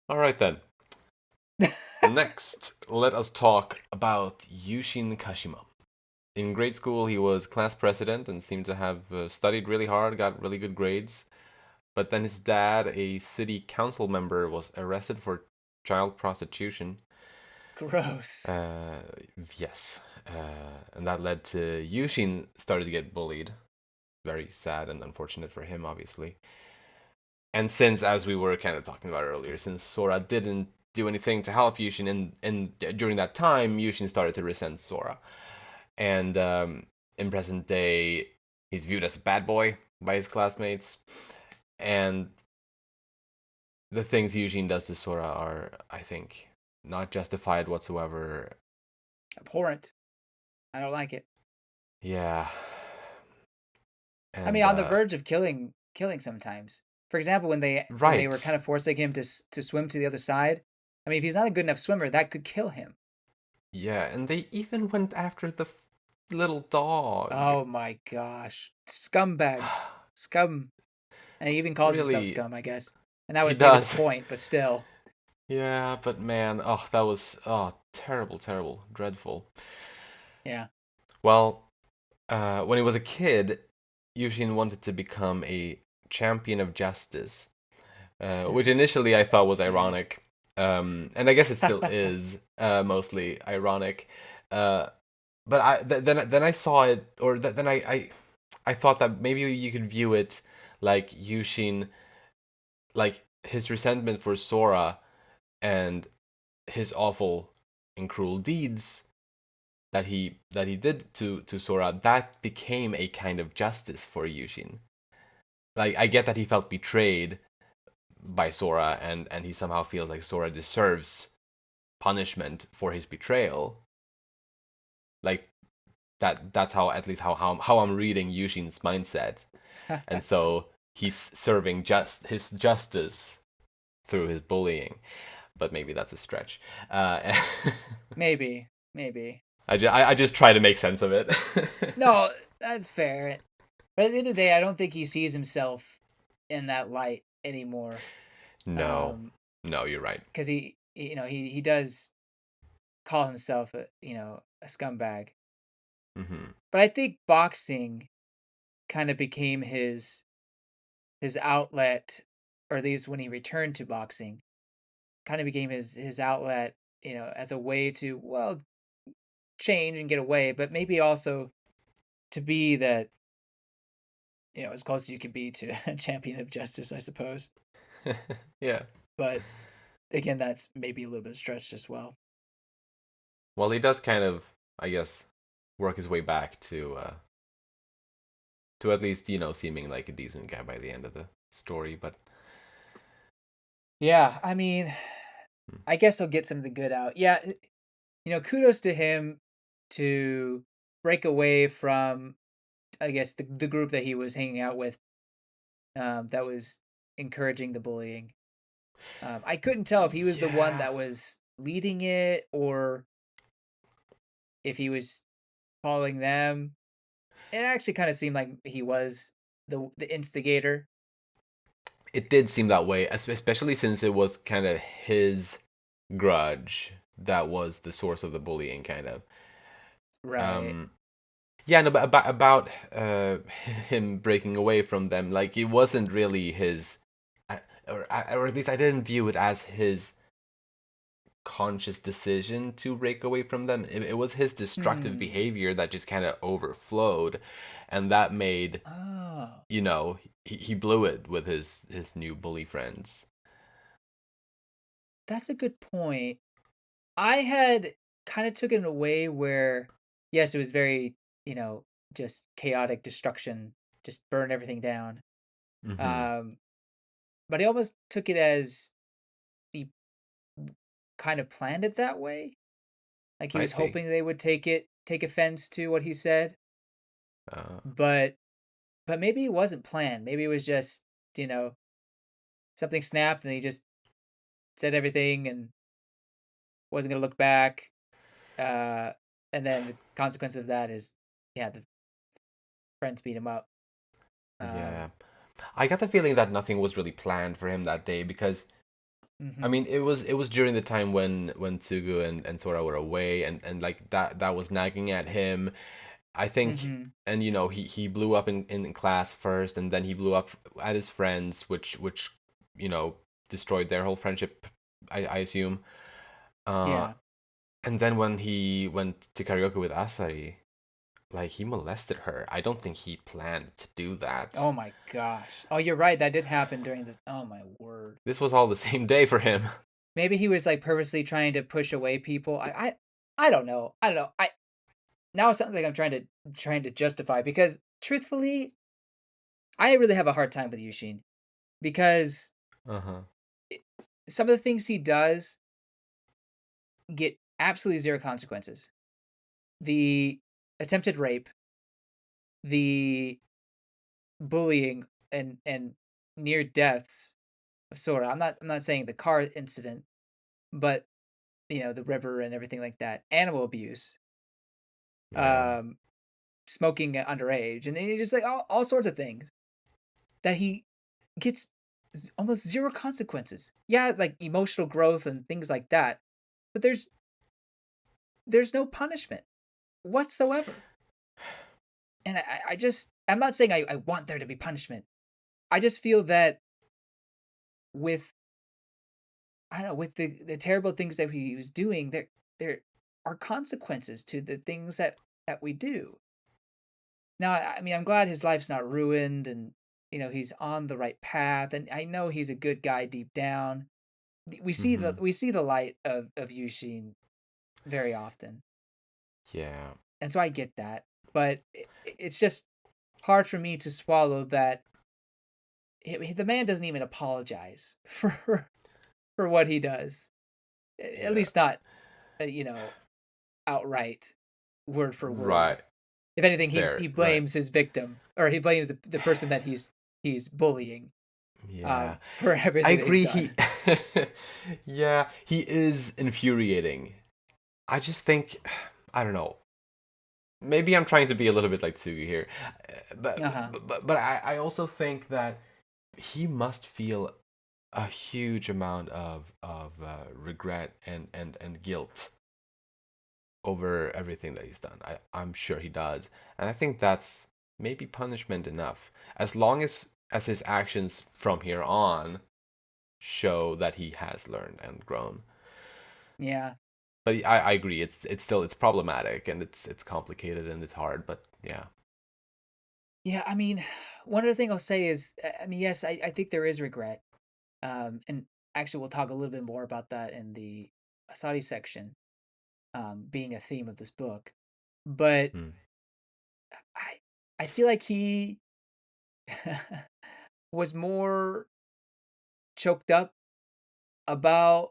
All right then. Next, let us talk about Yuushin Kashima. In grade school, he was class president and seemed to have studied really hard, got really good grades. But then his dad, a city council member, was arrested for child prostitution. Gross. Uh, yes. And that led to Yushin started to get bullied. Very sad and unfortunate for him, obviously. And since, as we were kind of talking about earlier, since Sora didn't do anything to help Yushin, and during that time, Yushin started to resent Sora. And in present day, he's viewed as a bad boy by his classmates. And the things Yushin does to Sora are, I think, not justified whatsoever. Abhorrent. I don't like it. Yeah. I mean, And on the verge of killing sometimes. For example, when they were kind right. of forcing him to swim to the other side. I mean, if he's not a good enough swimmer, that could kill him. Yeah, and they even went after the little dog. Oh my gosh. Scumbags. Scum. And he even calls himself Really, scum, I guess. And that he was maybe the does. point, but still. Yeah, but man, oh, that was terrible, terrible, dreadful. Yeah. Well, when he was a kid, Yushin wanted to become a champion of justice, which initially I thought was ironic, and I guess it still is mostly ironic. Uh, but then I saw it, or then I thought that maybe you could view it like Yushin, like his resentment for Sora and his awful and cruel deeds that he did to Sora, that became a kind of justice for Yushin. Like I get that he felt betrayed by Sora, and he somehow feels like Sora deserves punishment for his betrayal. Like that's how, at least how I'm reading Yushin's mindset. And so he's serving just his justice through his bullying. But maybe that's a stretch. Uh, Maybe. Maybe. I just try to make sense of it. No, that's fair. But at the end of the day, I don't think he sees himself in that light anymore. No, no, you're right. Because he does call himself a scumbag. Hmm. But I think boxing kind of became his outlet, or at least when he returned to boxing, kind of became his outlet, as a way to, well, change and get away, but maybe also to be that, as close as you can be to a champion of justice, I suppose. Yeah. But again, that's maybe a little bit stretched as well. Well, he does kind of, I guess, work his way back to at least seeming like a decent guy by the end of the story. But Yeah, I mean, hmm. I guess he'll get some of the good out. Yeah, kudos to him to break away from, I guess, the group that he was hanging out with, that was encouraging the bullying. I couldn't tell if he was the one Yeah, that was leading it or if he was following them. It actually kind of seemed like he was the instigator. it did seem that way, especially since it was kind of his grudge that was the source of the bullying, kind of. Right. Um, yeah, no, but about him breaking away from them, like it wasn't really his, or at least I didn't view it as his conscious decision to break away from them. It was his destructive Hmm. behavior that just kind of overflowed, and that made, Oh, he blew it with his new bully friends. that's a good point. I had kind of took it in a way where, yes, it was very, just chaotic destruction, just burn everything down. Mm-hmm. Um, but I almost took it as he kind of planned it that way. Like he I was see. hoping they would take offense to what he said, Uh, but maybe it wasn't planned. Maybe it was just, you know, something snapped and he just said everything and wasn't gonna look back. Uh, and then the consequence of that is, yeah, the friends beat him up. yeah. Um, I got the feeling that nothing was really planned for him that day because I mhm, mean it was during the time when Tsugu and Sora were away and like that was nagging at him. I think mhm, and he blew up in class first and then he blew up at his friends which you know destroyed their whole friendship I assume. Uh yeah. and then when he went to karaoke with Asari, like he molested her. I don't think he planned to do that. Oh my gosh. Oh, you're right. That did happen during the. Oh my word. This was all the same day for him. Maybe he was like purposely trying to push away people. I don't know. I don't know. I now it sounds like I'm trying to justify because truthfully, I really have a hard time with Yushin because Uh-huh. it, some of the things he does get absolutely zero consequences. The attempted rape, the bullying and near deaths of Sora. I'm not saying the car incident, but the river and everything like that. Animal abuse, Yeah. um, smoking at underage, and just like all sorts of things that he gets almost zero consequences. Yeah, it's like emotional growth and things like that, but there's no punishment whatsoever. And I just I'm not saying I want there to be punishment. I just feel that with I don't know, with the terrible things that he was doing, there are consequences to the things that we do. Now, I mean, I'm glad his life's not ruined, and he's on the right path, and I know he's a good guy deep down. Mm-hmm. We see the light of Yushin very often, Yeah. and so I get that. But it's just hard for me to swallow that the man doesn't even apologize for what he does. At Yeah. least not, you know, outright, word for word. Right. If anything, There. he Right. blames his victim, or he blames the person that he's bullying, Yeah. for I everything that he's agree done. yeah, he is infuriating. I just think I don't know. Maybe I'm trying to be a little bit like Tsugi here. Uh huh. But I also think that he must feel a huge amount of regret and guilt over everything that he's done. I'm sure he does. And I think that's maybe punishment enough. As long as his actions from here on show that he has learned and grown. Yeah. But I agree, it's still it's problematic and it's complicated and it's hard, but yeah. Yeah. I mean, one other thing I'll say is, I mean, yes, I think there is regret. And actually, we'll talk a little bit more about that in the Asari section, being a theme of this book. But Hmm. I I feel like he was more choked up about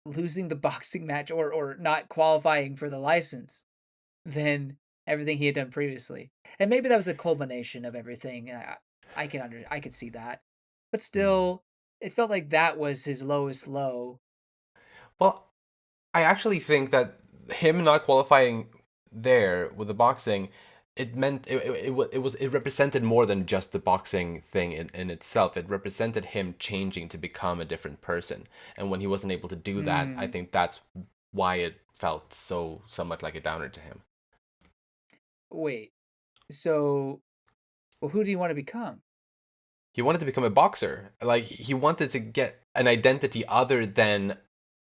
losing the boxing match or not qualifying for the license than everything he had done previously. And maybe that was a culmination of everything. I could see that. But Hmm. still, it felt like that was his lowest low. Well, I actually think that him not qualifying there with the boxing, it meant it represented more than just the boxing thing in itself. It represented him changing to become a different person. And when he wasn't able to do that, I Hmm. think that's why it felt so somewhat like a downer to him. Wait. So, well, who do you want to become? He wanted to become a boxer. Like he wanted to get an identity other than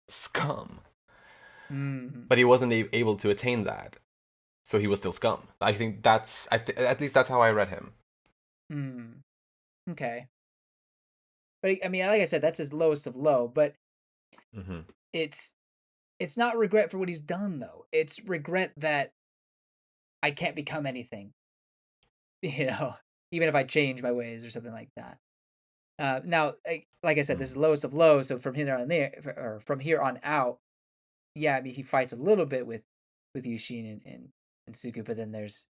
scum, Hmm. but he wasn't able to attain that. So he was still scum. I think at least that's how I read him. Hmm. Okay. But I mean, like I said, that's his lowest of low. But Hmm. it's it's not regret for what he's done though. It's regret that I can't become anything. You know. even if I change my ways or something like that. Now, like I said, this is Mm. lowest of lows. So from here on there, or from here on out, yeah, I mean, he fights a little bit with Yushin and Suku, but then there's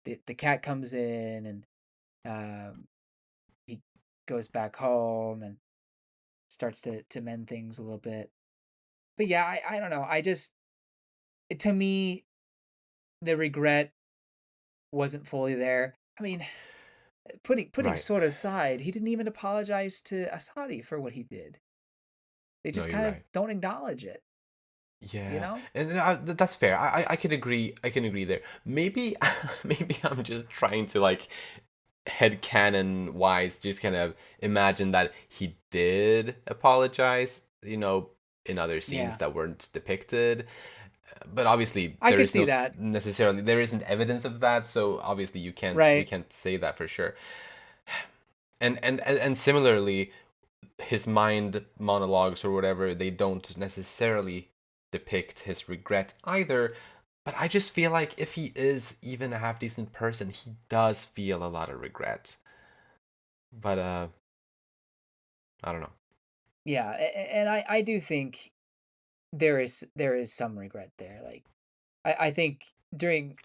the cat comes in and he goes back home and starts to mend things a little bit. But yeah, I don't know. I just to me the regret wasn't fully there. I mean, putting Right. Sora aside, he didn't even apologize to Asari for what he did. They No, just you're kind of right. don't acknowledge it, you Yeah, know? and that's fair. I could agree. I can agree there. Maybe maybe I'm just trying to like headcanon wise just kind of imagine that he did apologize, in other scenes Yeah, that weren't depicted. But obviously I could see that. there isn't evidence of that, so obviously we Right. can't say that for sure. And similarly, his mind monologues or whatever, they don't necessarily depict his regret either. But I just feel like if he is even a half decent person, he does feel a lot of regret. But I don't know. Yeah, and I do think there is some regret there. Like I think during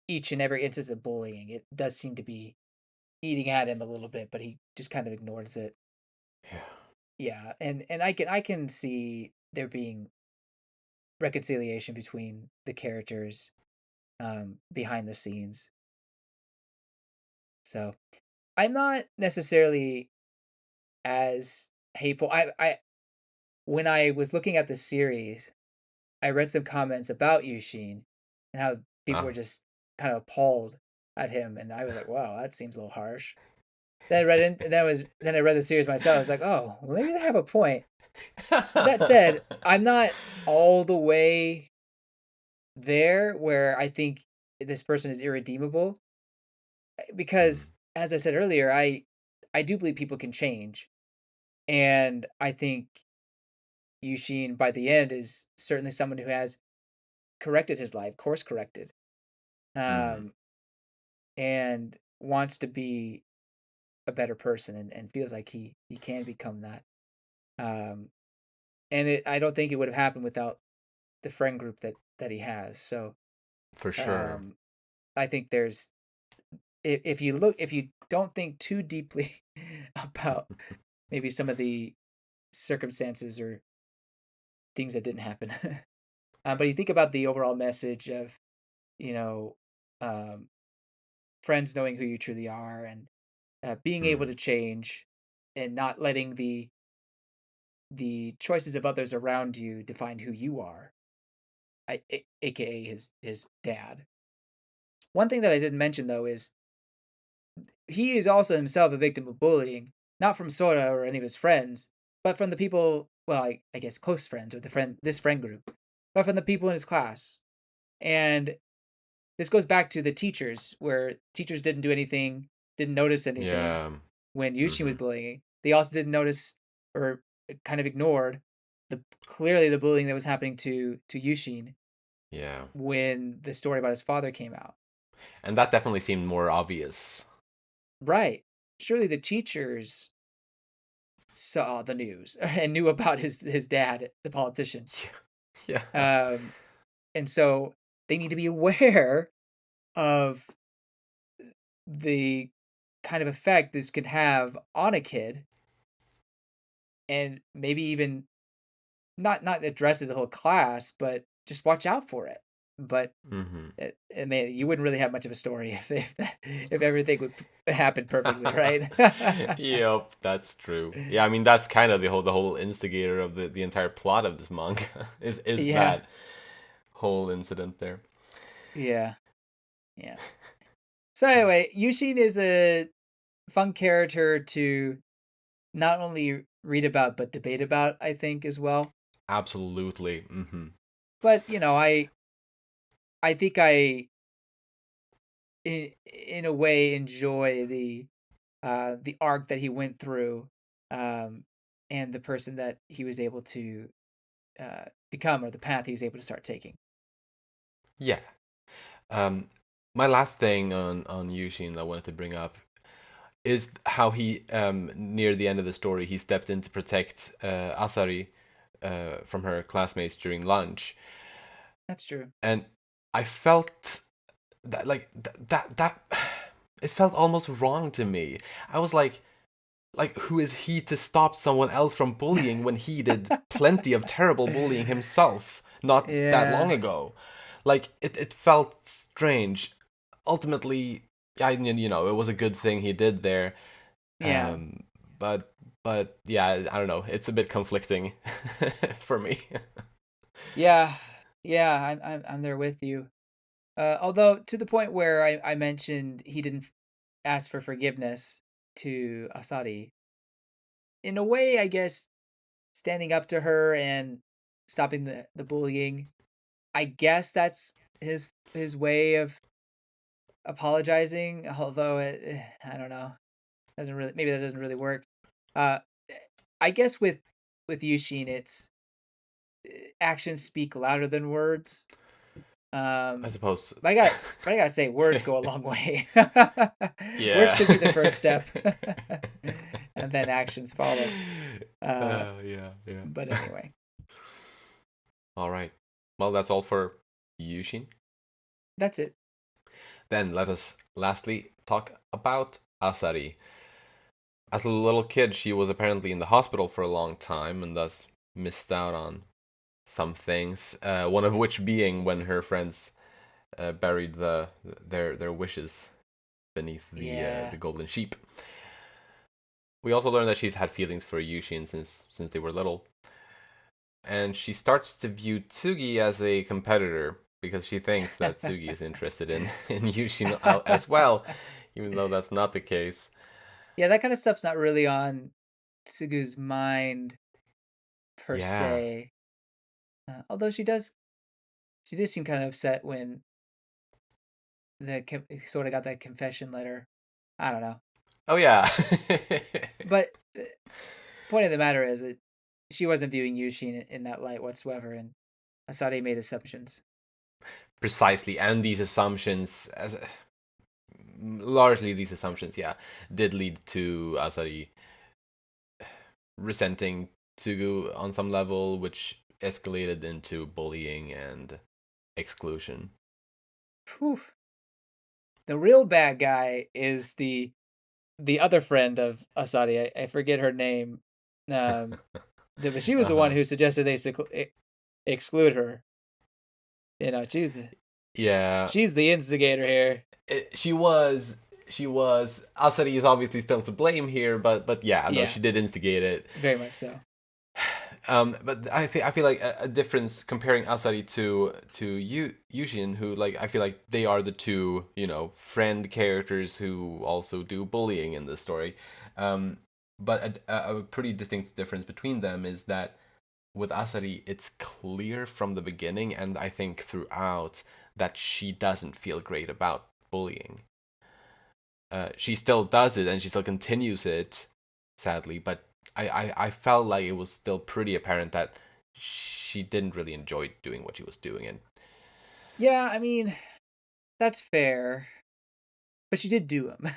each and every instance of bullying, it does seem to be eating at him a little bit, but he just kind of ignores it. Yeah, Yeah, and I can see there being reconciliation between the characters behind the scenes. So I'm not necessarily as hateful. I when I was looking at the series, I read some comments about Yushin and how people were ah. just kind of appalled at him, and I was like, wow, that seems a little harsh. Then I read in, then I read the series myself. I was like, oh, well, maybe they have a point. That said, I'm not all the way there where I think this person is irredeemable Mm, because, as I said earlier, I do believe people can change, and I think Yushin by the end is certainly someone who has corrected his life, course corrected, mm, um, and wants to be a better person and feels like he can become that. Um, and I don't think it would have happened without the friend group that he has. So for sure. um, I think there's if you don't think too deeply about maybe some of the circumstances or things that didn't happen, but you think about the overall message of you know um, friends knowing who you truly are and being able Mm, to change and not letting the choices of others around you define who you are. AKA his dad. One thing that I didn't mention though is he is also himself a victim of bullying, not from Sora or any of his friends, but from the people. Well, I guess close friends or the friend this friend group, but from the people in his class. And this goes back to the teachers, where teachers didn't do anything, didn't notice anything yeah. when Yushin was Mm-hmm. bullying. They also didn't notice or kind of ignored the clearly the bullying that was happening to Yushin Yeah. when the story about his father came out. And that definitely seemed more obvious. Right. Surely the teachers saw the news and knew about his dad, the politician. Yeah. Yeah. Um, and so they need to be aware of the kind of effect this could have on a kid and maybe even not address it to the whole class, but just watch out for it. But Mm-hmm. man, you wouldn't really have much of a story if everything would happen perfectly, right? Yep, that's true. Yeah, I mean that's kind of the whole instigator of the entire plot of this manga is Yeah, that whole incident there. yeah, yeah. So anyway, Yushin is a fun character to not only read about but debate about, I think, as well. Absolutely. Mm-hmm. But I think in a way enjoy the arc that he went through, um, and the person that he was able to become, or the path he was able to start taking. Yeah. Um, my last thing on Yushin I wanted to bring up is how he near the end of the story he stepped in to protect Asari from her classmates during lunch, That's true. and I felt that that it felt almost wrong to me. I was like who is he to stop someone else from bullying when he did plenty of terrible bullying himself not that long Yeah. ago? Like it felt strange. Ultimately, you know, it was a good thing he did there. Yeah. Um, but yeah, I don't know. It's a bit conflicting for me. Yeah. Yeah, I'm there with you. Although to the point where I mentioned he didn't ask for forgiveness to Asari, in a way, I guess standing up to her and stopping the bullying, I guess that's his way of apologizing. Although I don't know, doesn't really, maybe that doesn't really work. Uh, I guess with Yushin, it's actions speak louder than words. I Um, suppose. but I gotta say, words go a long way. Words Yeah. should be the first step, and then actions follow. Uh, Yeah, yeah. but anyway, All right. Well, that's all for Yushin. that's it. Then let us lastly talk about Asari. As a little kid, she was apparently in the hospital for a long time and thus missed out on some things. One of which being when her friends buried their wishes beneath Yeah. the golden sheep. We also learned that she's had feelings for Yushin since they were little, and she starts to view Tsugi as a competitor because she thinks that Tsugi is interested in in Yushin as well, even though that's not the case. Yeah, that kind of stuff's not really on Tsugu's mind per Yeah. se. Although she did seem kind of upset when sort of got that confession letter. I don't know, Oh yeah. but point of the matter is that she wasn't viewing Yushin in that light whatsoever, and Asari made assumptions. Precisely, and these assumptions, largely these assumptions, yeah, did lead to Asari resenting Tsugu on some level, which escalated into bullying and exclusion. Whew. The real bad guy is the other friend of Asari. I forget her name. But she was the one Uh-huh. who suggested they exclude her. Yeah, She's the instigator here. she was Asari is obviously still to blame here, but yeah, no, Yeah, she did instigate it. very much so. But I feel like a difference comparing Asari to Yushin, who like I feel like they are the two, you know, friend characters who also do bullying in this story. Um, but a pretty distinct difference between them is that with Asari, it's clear from the beginning, and I think throughout, that she doesn't feel great about bullying. She still does it, and she still continues it, sadly. But I felt like it was still pretty apparent that she didn't really enjoy doing what she was doing, and Yeah, I mean, that's fair. But she did do them.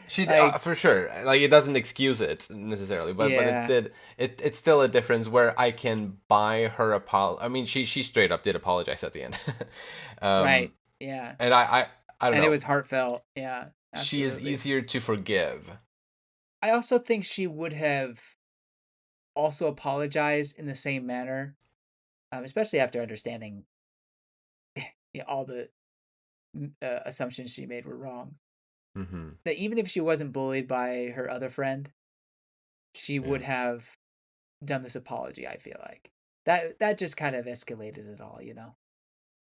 she Like, for sure. Like it doesn't excuse it necessarily, but it yeah, did. It's still a difference where I can buy her I mean, she straight up did apologize at the end. um, right. Yeah. and I don't And it know. was heartfelt. Yeah, She is absolutely. easier to forgive. I also think she would have also apologized in the same manner, especially after understanding all the assumptions she made were wrong. Hmm. That even if she wasn't bullied by her other friend, she Yeah. would have done this apology. I feel like that just kind of escalated it all.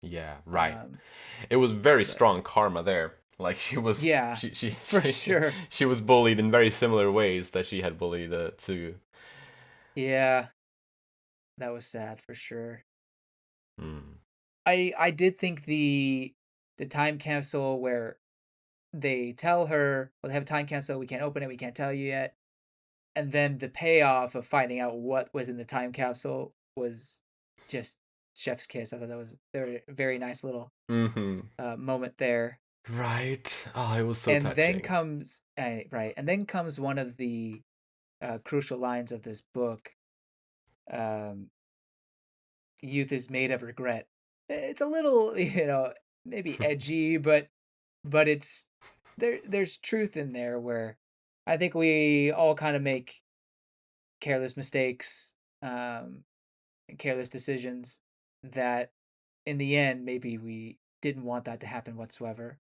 Yeah, right. Um, It was very but strong karma there. Like yeah, for sure. she was bullied in very similar ways that she had bullied Tsugu. Yeah, that was sad for sure. Mm. I did think the time capsule where they tell her, well, they have a time capsule, we can't open it, we can't tell you yet. And then the payoff of finding out what was in the time capsule was just chef's kiss. I thought that was a very, very nice little Hmm. moment there. Right. Oh, it was so And then touching. comes right, and then comes one of the crucial lines of this book. Um, Youth is made of regret. It's a little, maybe edgy, but it's there's truth in there where I think we all kind of make careless mistakes, um, and careless decisions that in the end maybe we didn't want that to happen whatsoever.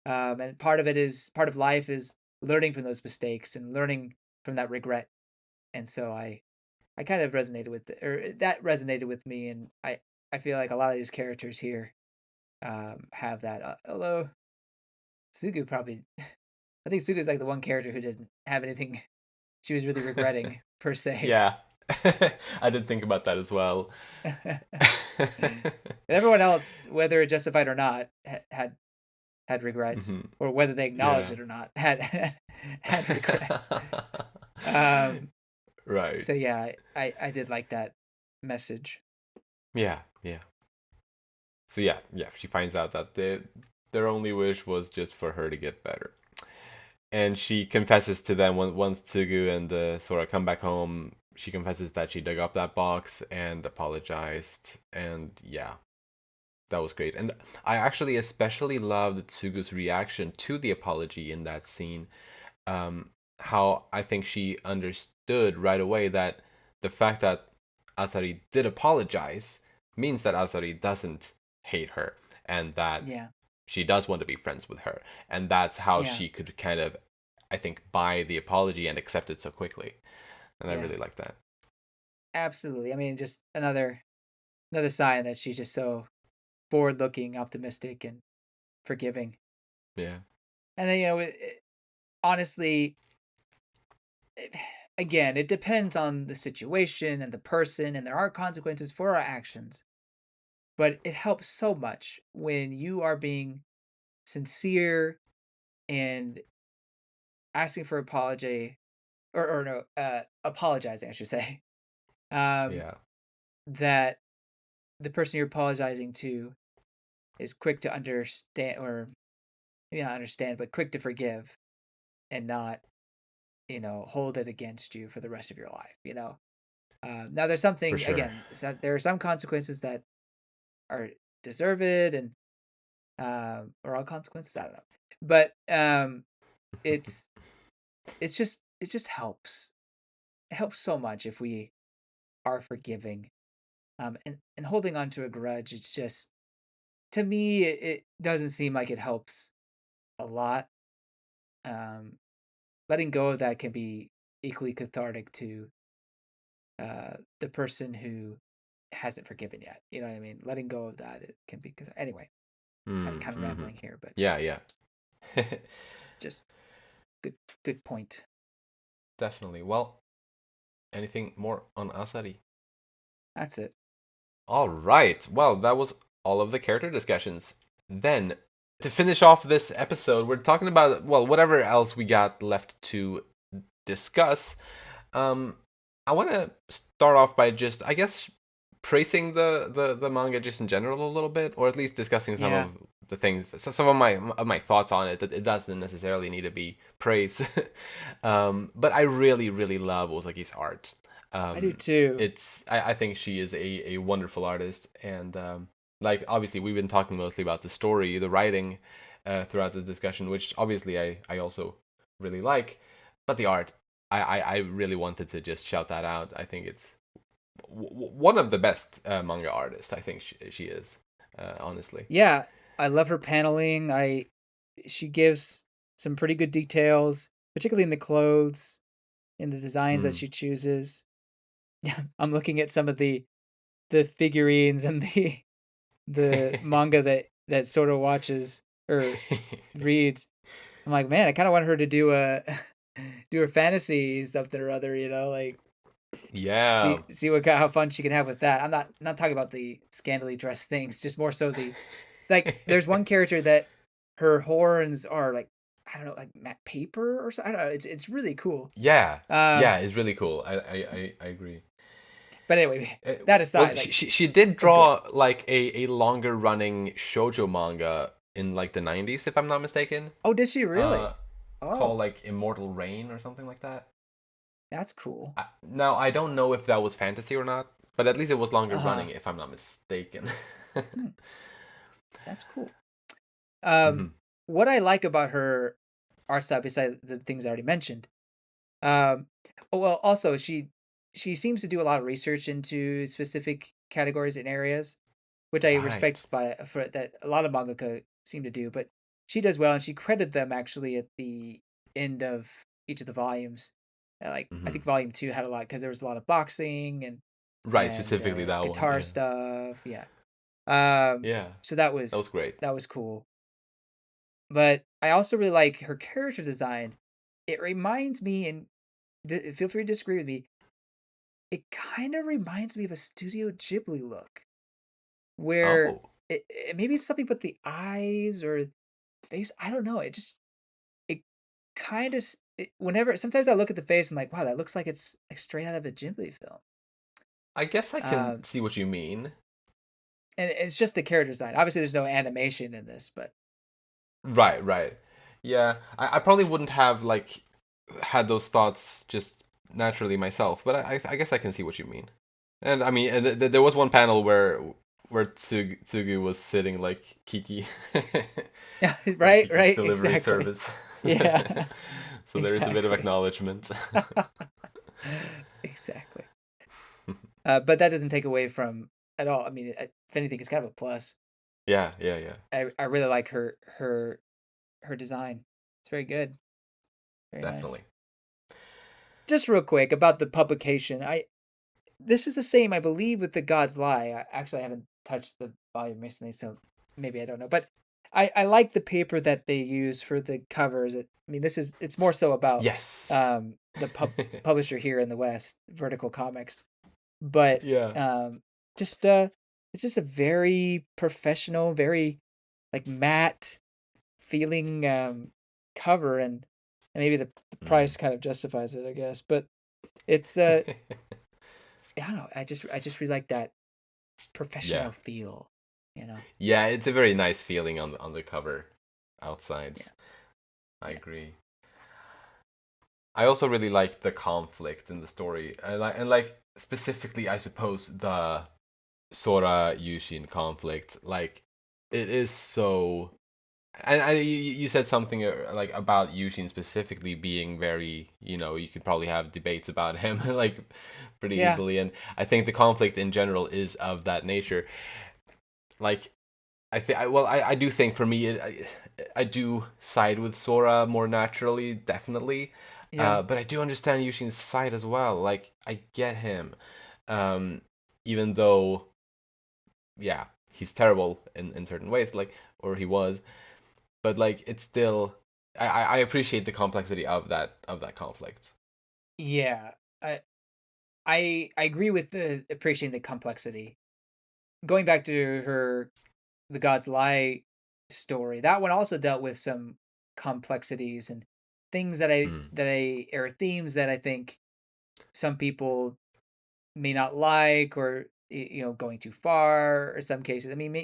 And part of life is learning from those mistakes and learning from that regret. And so I kind of resonated with or that resonated with me, and I feel like a lot of these characters here have that. Although Tsugu probably, I think Tsugu's like the one character who didn't have anything she was really regretting per se. Yeah. I did think about that as well. And everyone else, whether justified or not, had regrets, Hmm. or whether they acknowledged Yeah. it or not, had regrets. Um, so Right. yeah, I did like that message. Yeah, yeah. So yeah, yeah, she finds out that their only wish was just for her to get better. And she confesses to them once Tsugu and Sora come back home. She confesses that she dug up that box and apologized. And yeah, that was great. And I actually especially loved Tsugu's reaction to the apology in that scene. How I think she understood right away that the fact that Asari did apologize means that Asari doesn't hate her and that Yeah, she does want to be friends with her. And that's how yeah, she could kind of, I think, buy the apology and accept it so quickly. And I yeah, really like that. absolutely. I mean, just another sign that she's just so forward-looking, optimistic, and forgiving. Yeah. And then honestly, it, again, it depends on the situation and the person, and there are consequences for our actions. But it helps so much when you are being sincere and asking for apology, or no, apologizing, I should say. Um, Yeah. that the person you're apologizing to is quick to understand, or maybe not understand, but quick to forgive, and not hold it against you for the rest of your life. Now there's For something sure. again. So there are some consequences that are deserved, and or all consequences. I don't know, but it's it just helps. It helps so much if we are forgiving. And holding on to a grudge, it's just, to me, it doesn't seem like it helps a lot. Um, Letting go of that can be equally cathartic to the person who hasn't forgiven yet. You know what I mean? Letting go of that, it can be anyway. Kind of Mm-hmm. rambling here, but Yeah, yeah. just good good point. Definitely. Well, anything more on Asari? That's it. All right. Well, that was all of the character discussions. Then, to finish off this episode, we're talking about, well, whatever else we got left to discuss. Um, I want to start off by just, I guess, praising the manga just in general a little bit, or at least discussing some Yeah, of the things, some of my thoughts on it. That it doesn't necessarily need to be praise, but I really really love Osaki's art. I do too. I think she is a wonderful artist, and like obviously we've been talking mostly about the story, the writing, throughout this discussion, which obviously I also really like, but the art I really wanted to just shout that out. I think it's one of the best manga artists. I think she is, honestly. Yeah, I love her paneling. I She gives some pretty good details, particularly in the clothes, in the designs that Mm. she chooses. Yeah, I'm looking at some of the figurines and the manga that sort of watches or reads. I'm like, man, I kind of want her to do a do a fantasy something or other, like Yeah. see what how fun she can have with that. I'm not talking about the scantily dressed things, just more so the, like, there's one character that her horns are like, I don't know, like matte paper or something. I don't know. It's really cool. Yeah. Um, Yeah. It's really cool. I agree. but anyway, Uh, that well, aside, like, she did oh, good. draw like a longer running shoujo manga in like the 90s, if I'm not mistaken. Oh, did she Uh, really? called Oh, like Immortal Rain or something like that. that's cool. Now I don't know if that was fantasy or not, but at least it was longer Uh-huh. running, if I'm not mistaken. Hmm, that's cool. Um, Hmm. what I like about her art style, besides the things I already mentioned, um, well, also she seems to do a lot of research into specific categories and areas, which I respect Right. by for that a lot of mangaka seem to do. But she does well, and she credited them actually at the end of each of the volumes. Like I Hmm. think volume 2 had a lot because there was a lot of boxing Right, and specifically that one. guitar Yeah. stuff. Yeah. Um, Yeah. so That was great. that was cool. But I also really like her character design. It reminds me, and feel free to disagree with me. It kind of reminds me of a Studio Ghibli look, where Oh, maybe it's something with the eyes or face. I don't know. It kind of whenever sometimes I look at the face, I'm like, wow, that looks like it's like straight out of a Ghibli film. I guess I can Um, see what you mean. and it's just the character design. Obviously, there's no animation in this, but Right, right. Yeah, I probably wouldn't have like had those thoughts just naturally myself, but I guess I can see what you mean. And I mean, there was one panel where Tsugu was sitting like Kiki, yeah, like right, Kiki's right, delivery exactly. service. Yeah, So there is a bit of exactly. acknowledgement. Exactly. But that doesn't take away from at all. I mean, if anything, it's kind of a plus. Yeah, yeah, yeah, I really like her design. It's very good. Very nice. definitely. Just real quick about the publication. I This is the same, I believe, with the God's Lie. I haven't touched the volume recently, so maybe I don't know. But I like the paper that they use for the covers. I mean, it's more so about Yes. the publisher here in the West, Vertical Comics. But Yeah. um, just it's just a very professional, very like matte feeling cover, and maybe the Mm. price kind of justifies it, I guess. But it's I don't know. I just really like that Yeah. professional feel, you know? Yeah, it's a very nice feeling on the cover Yeah. outsides. I Yeah. agree. I also really like the conflict in the story. And like specifically I suppose the Sora Yushin conflict. Like it is so and you said something like about Yushin specifically being very, you could probably have debates about him like pretty Yeah. easily, and I think the conflict in general is of that nature. Like I think I do think for me I do side with Sora more naturally, definitely. Yeah. But I do understand Yushin's side as well. Like I get him, um, even though yeah he's terrible in certain ways, like or he was, but like it's still I appreciate the complexity of that conflict. Yeah. I I agree with the appreciating the complexity. Going back to the God's Lie story, that one also dealt with some complexities and things Mm, that I or themes that I think some people may not like or going too far or some cases. I mean,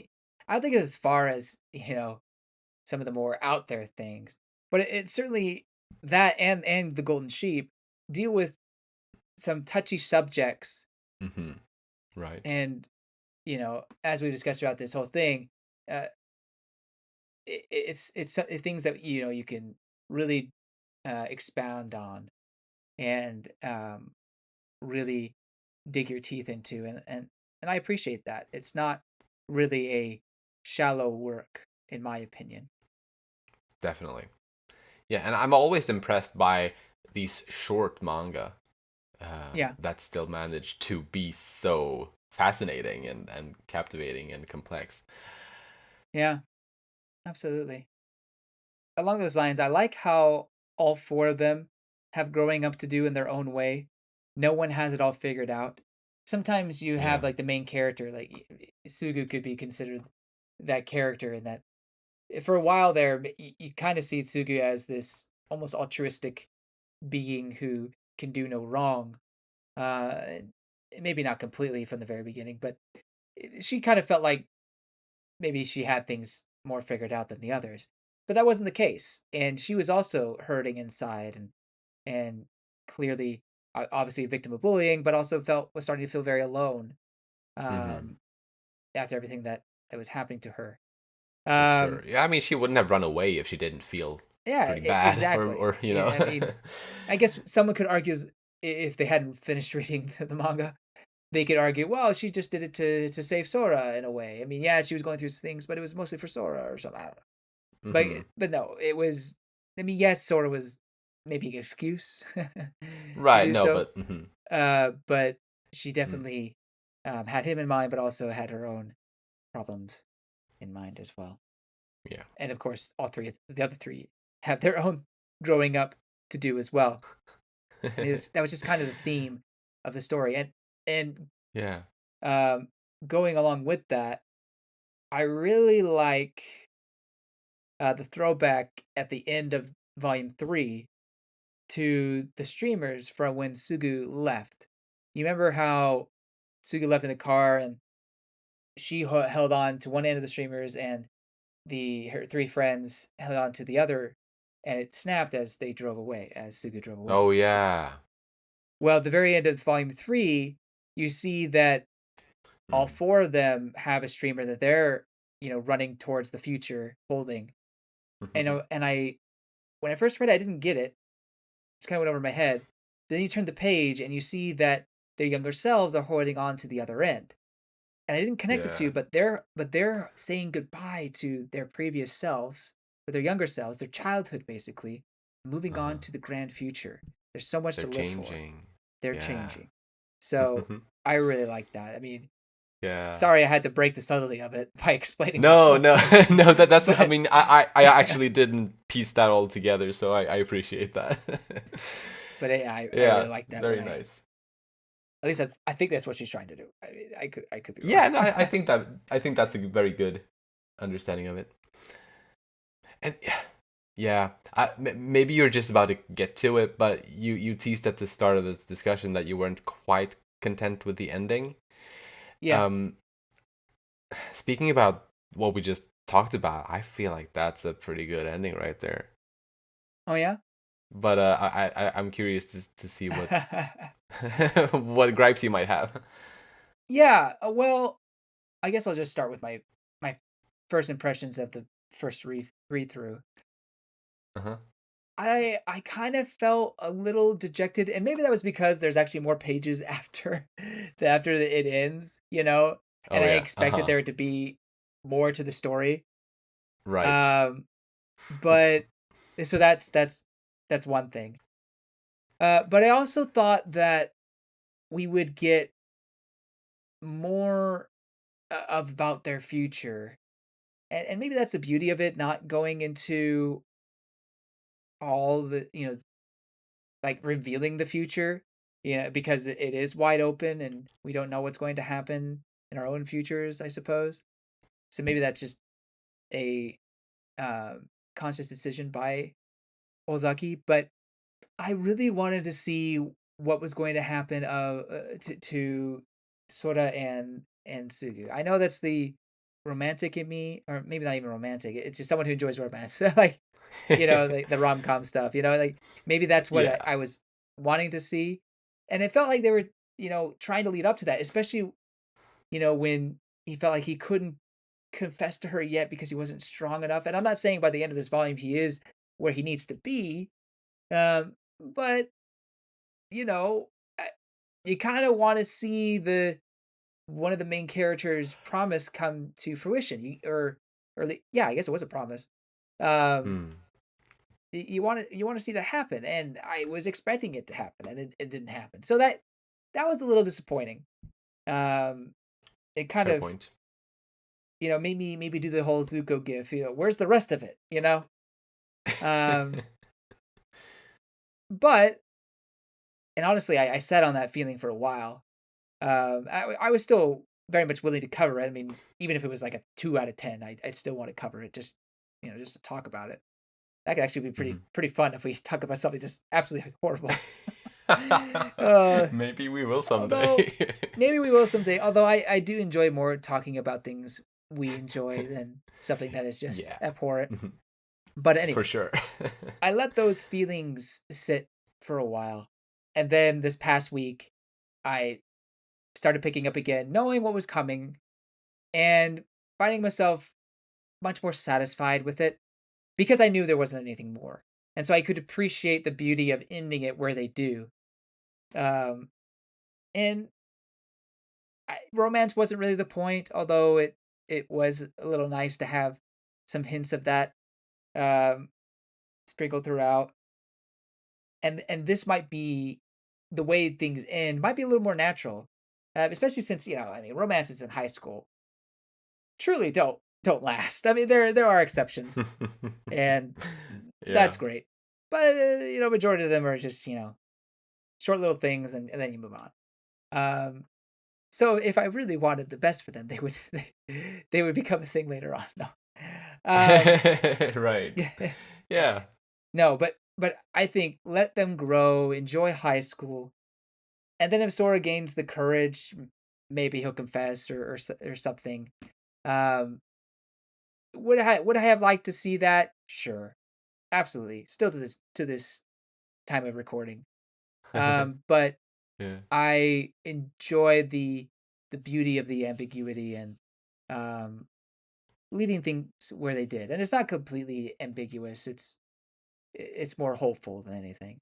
I don't think as far as, some of the more out there things, but it certainly that and the golden sheep deal with some touchy subjects, mm-hmm, right. and as we discussed throughout this whole thing, uh, things that you can really expound on and really dig your teeth into, and I appreciate that. It's not really a shallow work, in my opinion. Definitely. Yeah, and I'm always impressed by these short manga Yeah, that still manage to be so fascinating and captivating and complex. yeah, absolutely. Along those lines, I like how all four of them have growing up to do in their own way. No one has it all figured out. Sometimes you have Yeah. like the main character, like Sugu could be considered that character, and that for a while there, you kind of see Sugu as this almost altruistic being who can do no wrong. Uh, Maybe not completely from the very beginning, but she kind of felt like maybe she had things more figured out than the others. But that wasn't the case, and she was also hurting inside and clearly obviously a victim of bullying, but also felt was starting to feel very alone Mm-hmm. um, after everything that was happening to her. For Um, sure. Yeah, I mean, she wouldn't have run away if she didn't feel yeah, pretty bad, exactly. or you Yeah, know. I mean, I guess someone could argue if they hadn't finished reading the manga, they could argue, well, she just did it to save Sora in a way. I mean, yeah, she was going through things, but it was mostly for Sora or something. I don't know. But Mm-hmm. but no, it was. I mean, yes, Sora was maybe an excuse to Right. do No, so. but mm-hmm. But she Mm, definitely had him in mind, but also had her own problems in mind as well. yeah. And of course, all three of the other three have their own growing up to do as well. And that was just kind of the theme of the story. And Yeah. um, going along with that, I really like the throwback at the end of Volume 3 to the streamers from when Sugu left. You remember how Sugu left in a car and she held on to one end of the streamers and her three friends held on to the other, and it snapped as they drove away, as Sugu drove away. Oh yeah. Well, at the very end of Volume 3, you see that all Mm. four of them have a streamer that they're, running towards the future holding. And I when I first read it, I didn't get it. Just kind of went over my head. Then you turn the page and you see that their younger selves are holding on to the other end. And I didn't connect the Yeah. two, but they're saying goodbye to their previous selves, or their younger selves, their childhood basically, moving on Uh-huh. to the grand future. There's so much They're to live for. changing. They're Yeah. changing. So I really like that. I mean, Yeah. sorry I had to break the subtlety of it by explaining the No, whole no, thing. no. That's. I But mean, I actually didn't piece that all together, so I appreciate that. but yeah, I really Yeah. like that when Very I nice. at least I think that's what she's trying to do. I mean, I could be wrong. Yeah. No, I think that's a very good understanding of it. And yeah, maybe you're just about to get to it, but you teased at the start of this discussion that you weren't quite content with the ending. Yeah. Um, Speaking about what we just talked about, I feel like that's a pretty good ending right there. Oh yeah. But I'm curious to see what what gripes you might have. Yeah. Well, I guess I'll just start with my first impressions of the first read through. Uh-huh. I kind of felt a little dejected, and maybe that was because there's actually more pages after it ends, and Oh I yeah. expected Uh-huh. there to be more to the story. Right. Um, but so that's one thing. But I also thought that we would get more about their future, and maybe that's the beauty of it, not going into all the like revealing the future, because it is wide open and we don't know what's going to happen in our own futures, I suppose. So maybe that's just a uh, conscious decision by Ozaki, but I really wanted to see what was going to happen to Sora and Sugu. I know that's the romantic in me, or maybe not even romantic. It's just someone who enjoys romance, like the rom com stuff. Like maybe that's what Yeah. I was wanting to see, and it felt like they were trying to lead up to that, especially when he felt like he couldn't confess to her yet because he wasn't strong enough. And I'm not saying by the end of this volume he is where he needs to be, but you know, I- you kind of want to see the one of the main characters' promise come to fruition. Yeah, I guess it was a promise. Um, Hmm. you want to see that happen, and I was expecting it to happen, and it didn't happen. So that was a little disappointing. Um, it kind Fair of point. made me maybe do the whole Zuko gif. Where's the rest of it? Um, but and honestly, I sat on that feeling for a while. I was still very much willing to cover it. I mean, even if it was like a 2 out of 10, I'd still want to cover it just to talk about it. That could actually be pretty Mhm. pretty fun if we talk about something just absolutely horrible. uh, Maybe we will although someday. maybe we will someday. Although I do enjoy more talking about things we enjoy than something that is just Yeah. abhorrent. But For anyway, sure. I let those feelings sit for a while. And then this past week, I started picking up again, knowing what was coming and finding myself much more satisfied with it because I knew there wasn't anything more. And so I could appreciate the beauty of ending it where they do. Um, and romance wasn't really the point, although it was a little nice to have some hints of that um, sprinkled throughout. And this might be the way things end might be a little more natural, especially since I mean romances in high school truly don't last. I mean there are exceptions, and that's Yeah. great, but majority of them are just short little things, and then you move on. Um, so if I really wanted the best for them, they would they would become a thing later on. No, um, Right. yeah, Yeah. no, but I think let them grow, enjoy high school. And then if Sora gains the courage, maybe he'll confess or something. Um, would I have liked to see that? Sure, absolutely. Still to this time of recording. But Yeah. I enjoy the beauty of the ambiguity and um leaving things where they did. And it's not completely ambiguous. It's more hopeful than anything.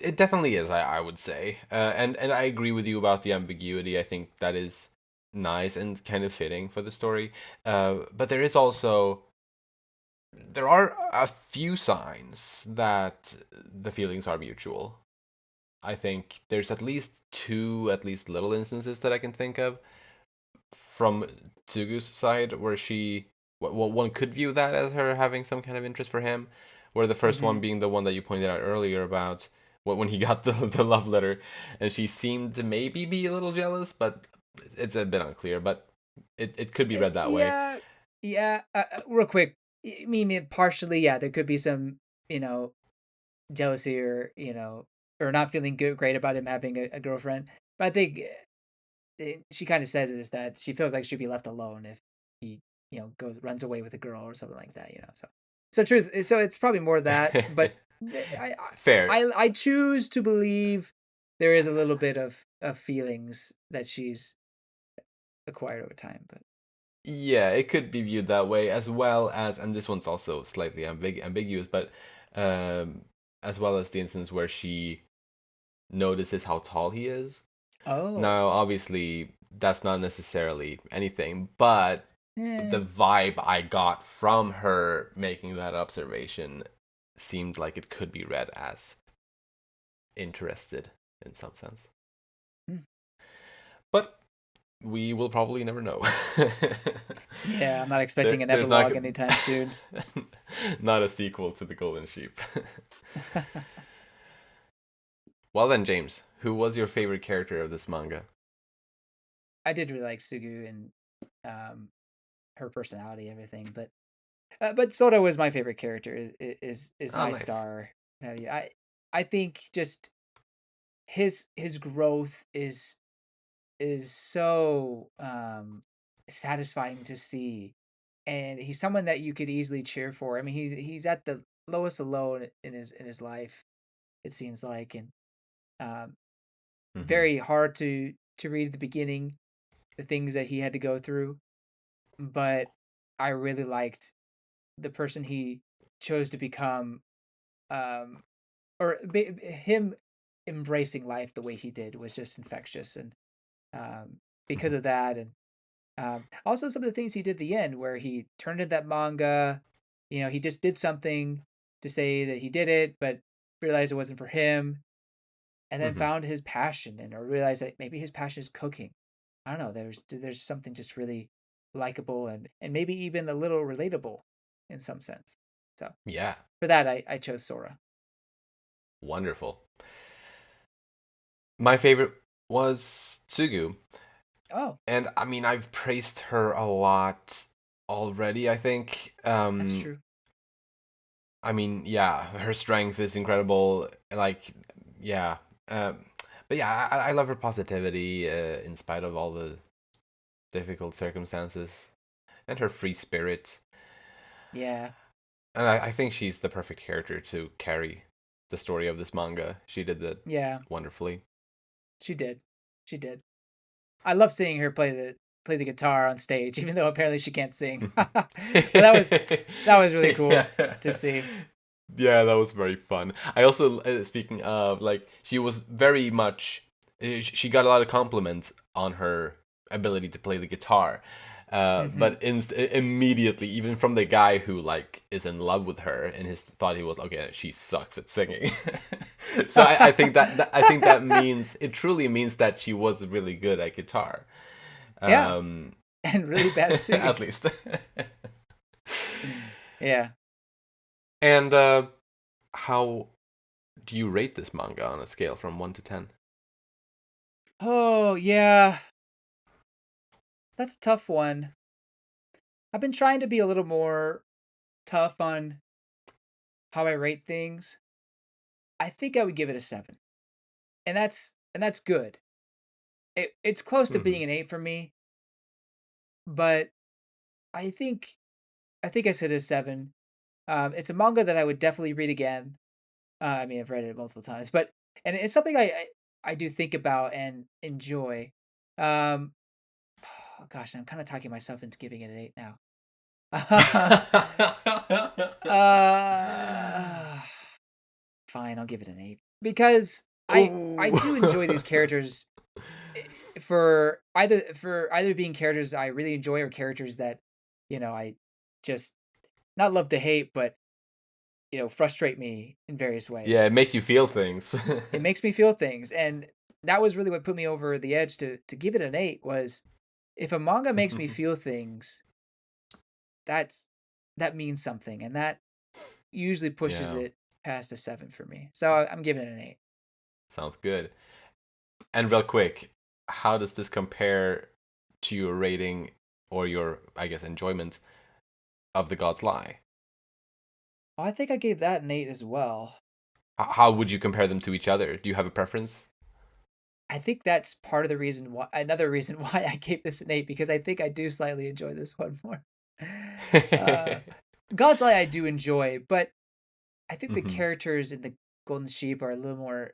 It definitely is, I would say. And I agree with you about the ambiguity. I think that is nice and kind of fitting for the story. But there are a few signs that the feelings are mutual. I think there's at least two, at least little instances that I can think of from Tsugu's side where one could view that as her having some kind of interest for him, where the first one Hmm. being the one that you pointed out earlier about when he got the love letter, and she seemed to maybe be a little jealous, but it's a bit unclear. But it could be read that way. Yeah, yeah. Real quick, I mean, partially, yeah. There could be some, you know, jealousy or not feeling great about him having a girlfriend. But I think she kind of says it is that she feels like she'd be left alone if he, runs away with a girl or something like that. So it's probably more that. But I Fair. I choose to believe there is a little bit of feelings that she's acquired over time. But Yeah, it could be viewed that way as well as, and this one's also slightly ambiguous, but um, as well as the instance where she notices how tall he is. oh, Now, obviously, that's not necessarily anything, but eh. the vibe I got from her making that observation seemed like it could be read as interested in some sense. Hmm. But we will probably never know. Yeah, I'm not expecting an There's not epilogue anytime soon. not a sequel to the Golden Sheep. Well then, James, who was your favorite character of this manga? I did really like Sugu and um, her personality, everything, but Sora was my favorite character. Is Oh, my nice. star. Yeah, I think just his growth is so satisfying to see, and he's someone that you could easily cheer for. I mean, he's at the lowest of low in his life. It seems like, and um, Mm-hmm. very hard to read at the beginning the things that he had to go through, but I really liked the person he chose to become, um, or him embracing life the way he did was just infectious, and because Mm-hmm. of that, and also some of the things he did at the end, where he turned in that manga, he just did something to say that he did it, but realized it wasn't for him, and then Mm-hmm. found his passion, and or realized that maybe his passion is cooking. I don't know. There's something just really likable and maybe even a little relatable in some sense. So Yeah, for that, I chose Sora. wonderful. My favorite was Tsugu. Oh, And I mean, I've praised her a lot already, I think. that's true. I mean, yeah, her strength is incredible. Like, yeah. Um, but yeah, I love her positivity in spite of all the difficult circumstances. and her free spirit. Yeah. And I think she's the perfect character to carry the story of this manga. She did that Yeah. wonderfully. She did. She did. I love seeing her play the guitar on stage, even though apparently she can't sing. But that was really cool Yeah. to see. Yeah, that was very fun. I also, speaking of, like, she was very much, she got a lot of compliments on her ability to play the guitar. Hmm. But immediately, even from the guy who like is in love with her, and his thought he was okay, she sucks at singing. So I think I think that means it truly means that she was really good at guitar. Yeah, Um, and really bad at singing. at least. Yeah. And how do you rate this manga on a scale from 1 to 10? Oh, yeah. That's a tough one. I've been trying to be a little more tough on how I rate things. I think I would give it a 7. And that's good. It's close to Mm-hmm. being an 8 for me, but I think I said a 7. It's a manga that I would definitely read again. I mean, I've read it multiple times, but and it's something I do think about and enjoy. Um, oh gosh, I'm kind of talking myself into giving it an 8 now. uh, Fine, I'll give it an 8 because I Ooh. do enjoy these characters for either being characters I really enjoy or characters that I just not love to hate, but frustrate me in various Yeah, it ways. makes you feel things. It makes me feel things, and that was really what put me over the edge to give it an 8 was if a manga makes me feel things, that's that means something, and that usually pushes Yeah, it past a 7 for me. So I'm giving it an 8. sounds good. And real quick, how does this compare to your rating or your, I guess, enjoyment of The God's Lie? Oh, I think I gave that an 8 as well. How would you compare them to each other? Do you have a preference? I think that's part of the reason why another reason why I gave this an 8 because I think I do slightly enjoy this one more. Uh, God's Lie I do enjoy, but I think the Hmm. characters in the Golden Sheep are a little more.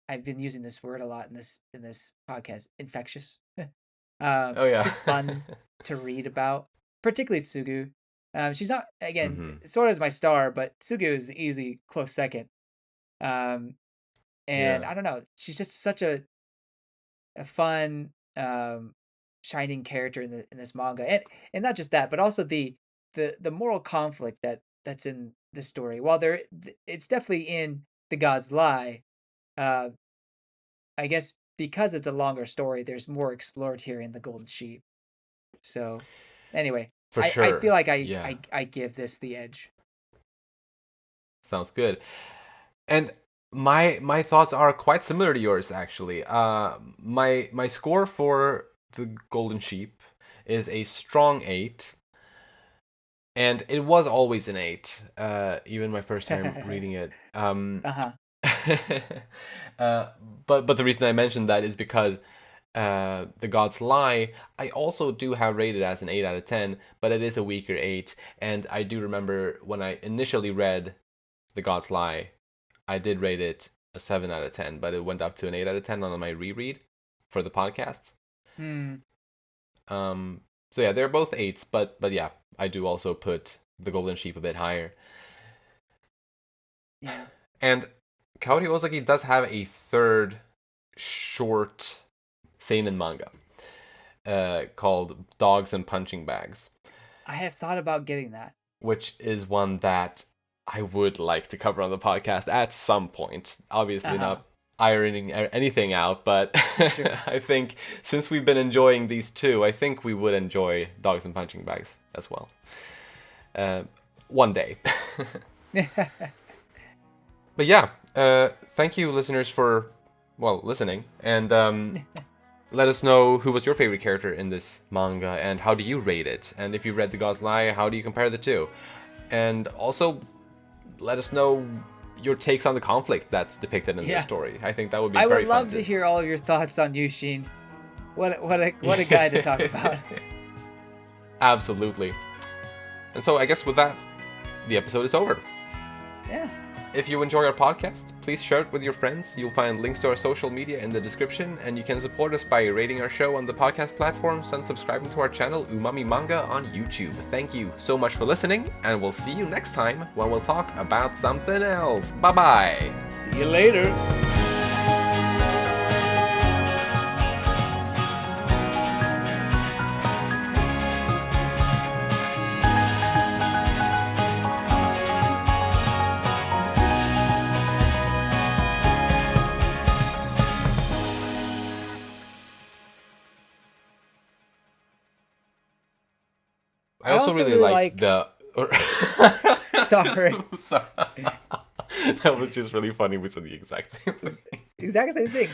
I've been using this word a lot in this podcast. Infectious, Oh yeah. just fun to read about. Particularly Tsugu. She's not again. Hmm. Sora is my star, but Tsugu is an easy close second. Um, and Yeah. I don't know. She's just such a fun, shining character in this manga, and not just that, but also the moral conflict that's in the story. While it's definitely in the God's Lie. Uh, I guess because it's a longer story, there's more explored here in the Golden Sheep. So, anyway, For I feel sure. like Yeah. I give this the edge. Sounds good. And my thoughts are quite similar to yours actually. My score for the Golden Sheep is a strong 8, and it was always an 8. Even my first time reading it. Uh-huh. uh, but the reason I mentioned that is because The God's Lie, I also do have rated as an 8 out of 10, but it is a weaker 8. And I do remember when I initially read The God's Lie, I did rate it a 7 out of 10, but it went up to an 8 out of 10 on my reread for the podcast. Hmm. Um, so yeah, they're both 8s, but yeah, I do also put The Golden Sheep a bit higher. Yeah. And Kaori Ozaki does have a third short seinen manga called Dogs and Punching Bags, I have thought about getting that. which is one that I would like to cover on the podcast at some point. Obviously, Uh-huh. not ironing anything out, but Sure. I think since we've been enjoying these two, I think we would enjoy Dogs and Punching Bags as well. Uh, One day. But yeah, thank you, listeners, for listening, and let us know who was your favorite character in this manga and how do you rate it. And if you read The God's Lie, how do you compare the two? And also, let us know your takes on the conflict that's depicted in this Yeah. story. I think that would be I very would fun love to to. hear all of your thoughts on Yuushin. What a guy to talk about. Absolutely. And so I guess with that, the episode is over. Yeah. If you enjoy our podcast, please share it with your friends. You'll find links to our social media in the description, and you can support us by rating our show on the podcast platforms and subscribing to our channel Umami Manga on YouTube. Thank you so much for listening, and we'll see you next time when we'll talk about something else. Bye-bye! See you later! I also really liked the... Sorry. Sorry. That was just really funny. We said the exact same thing. Exact same thing.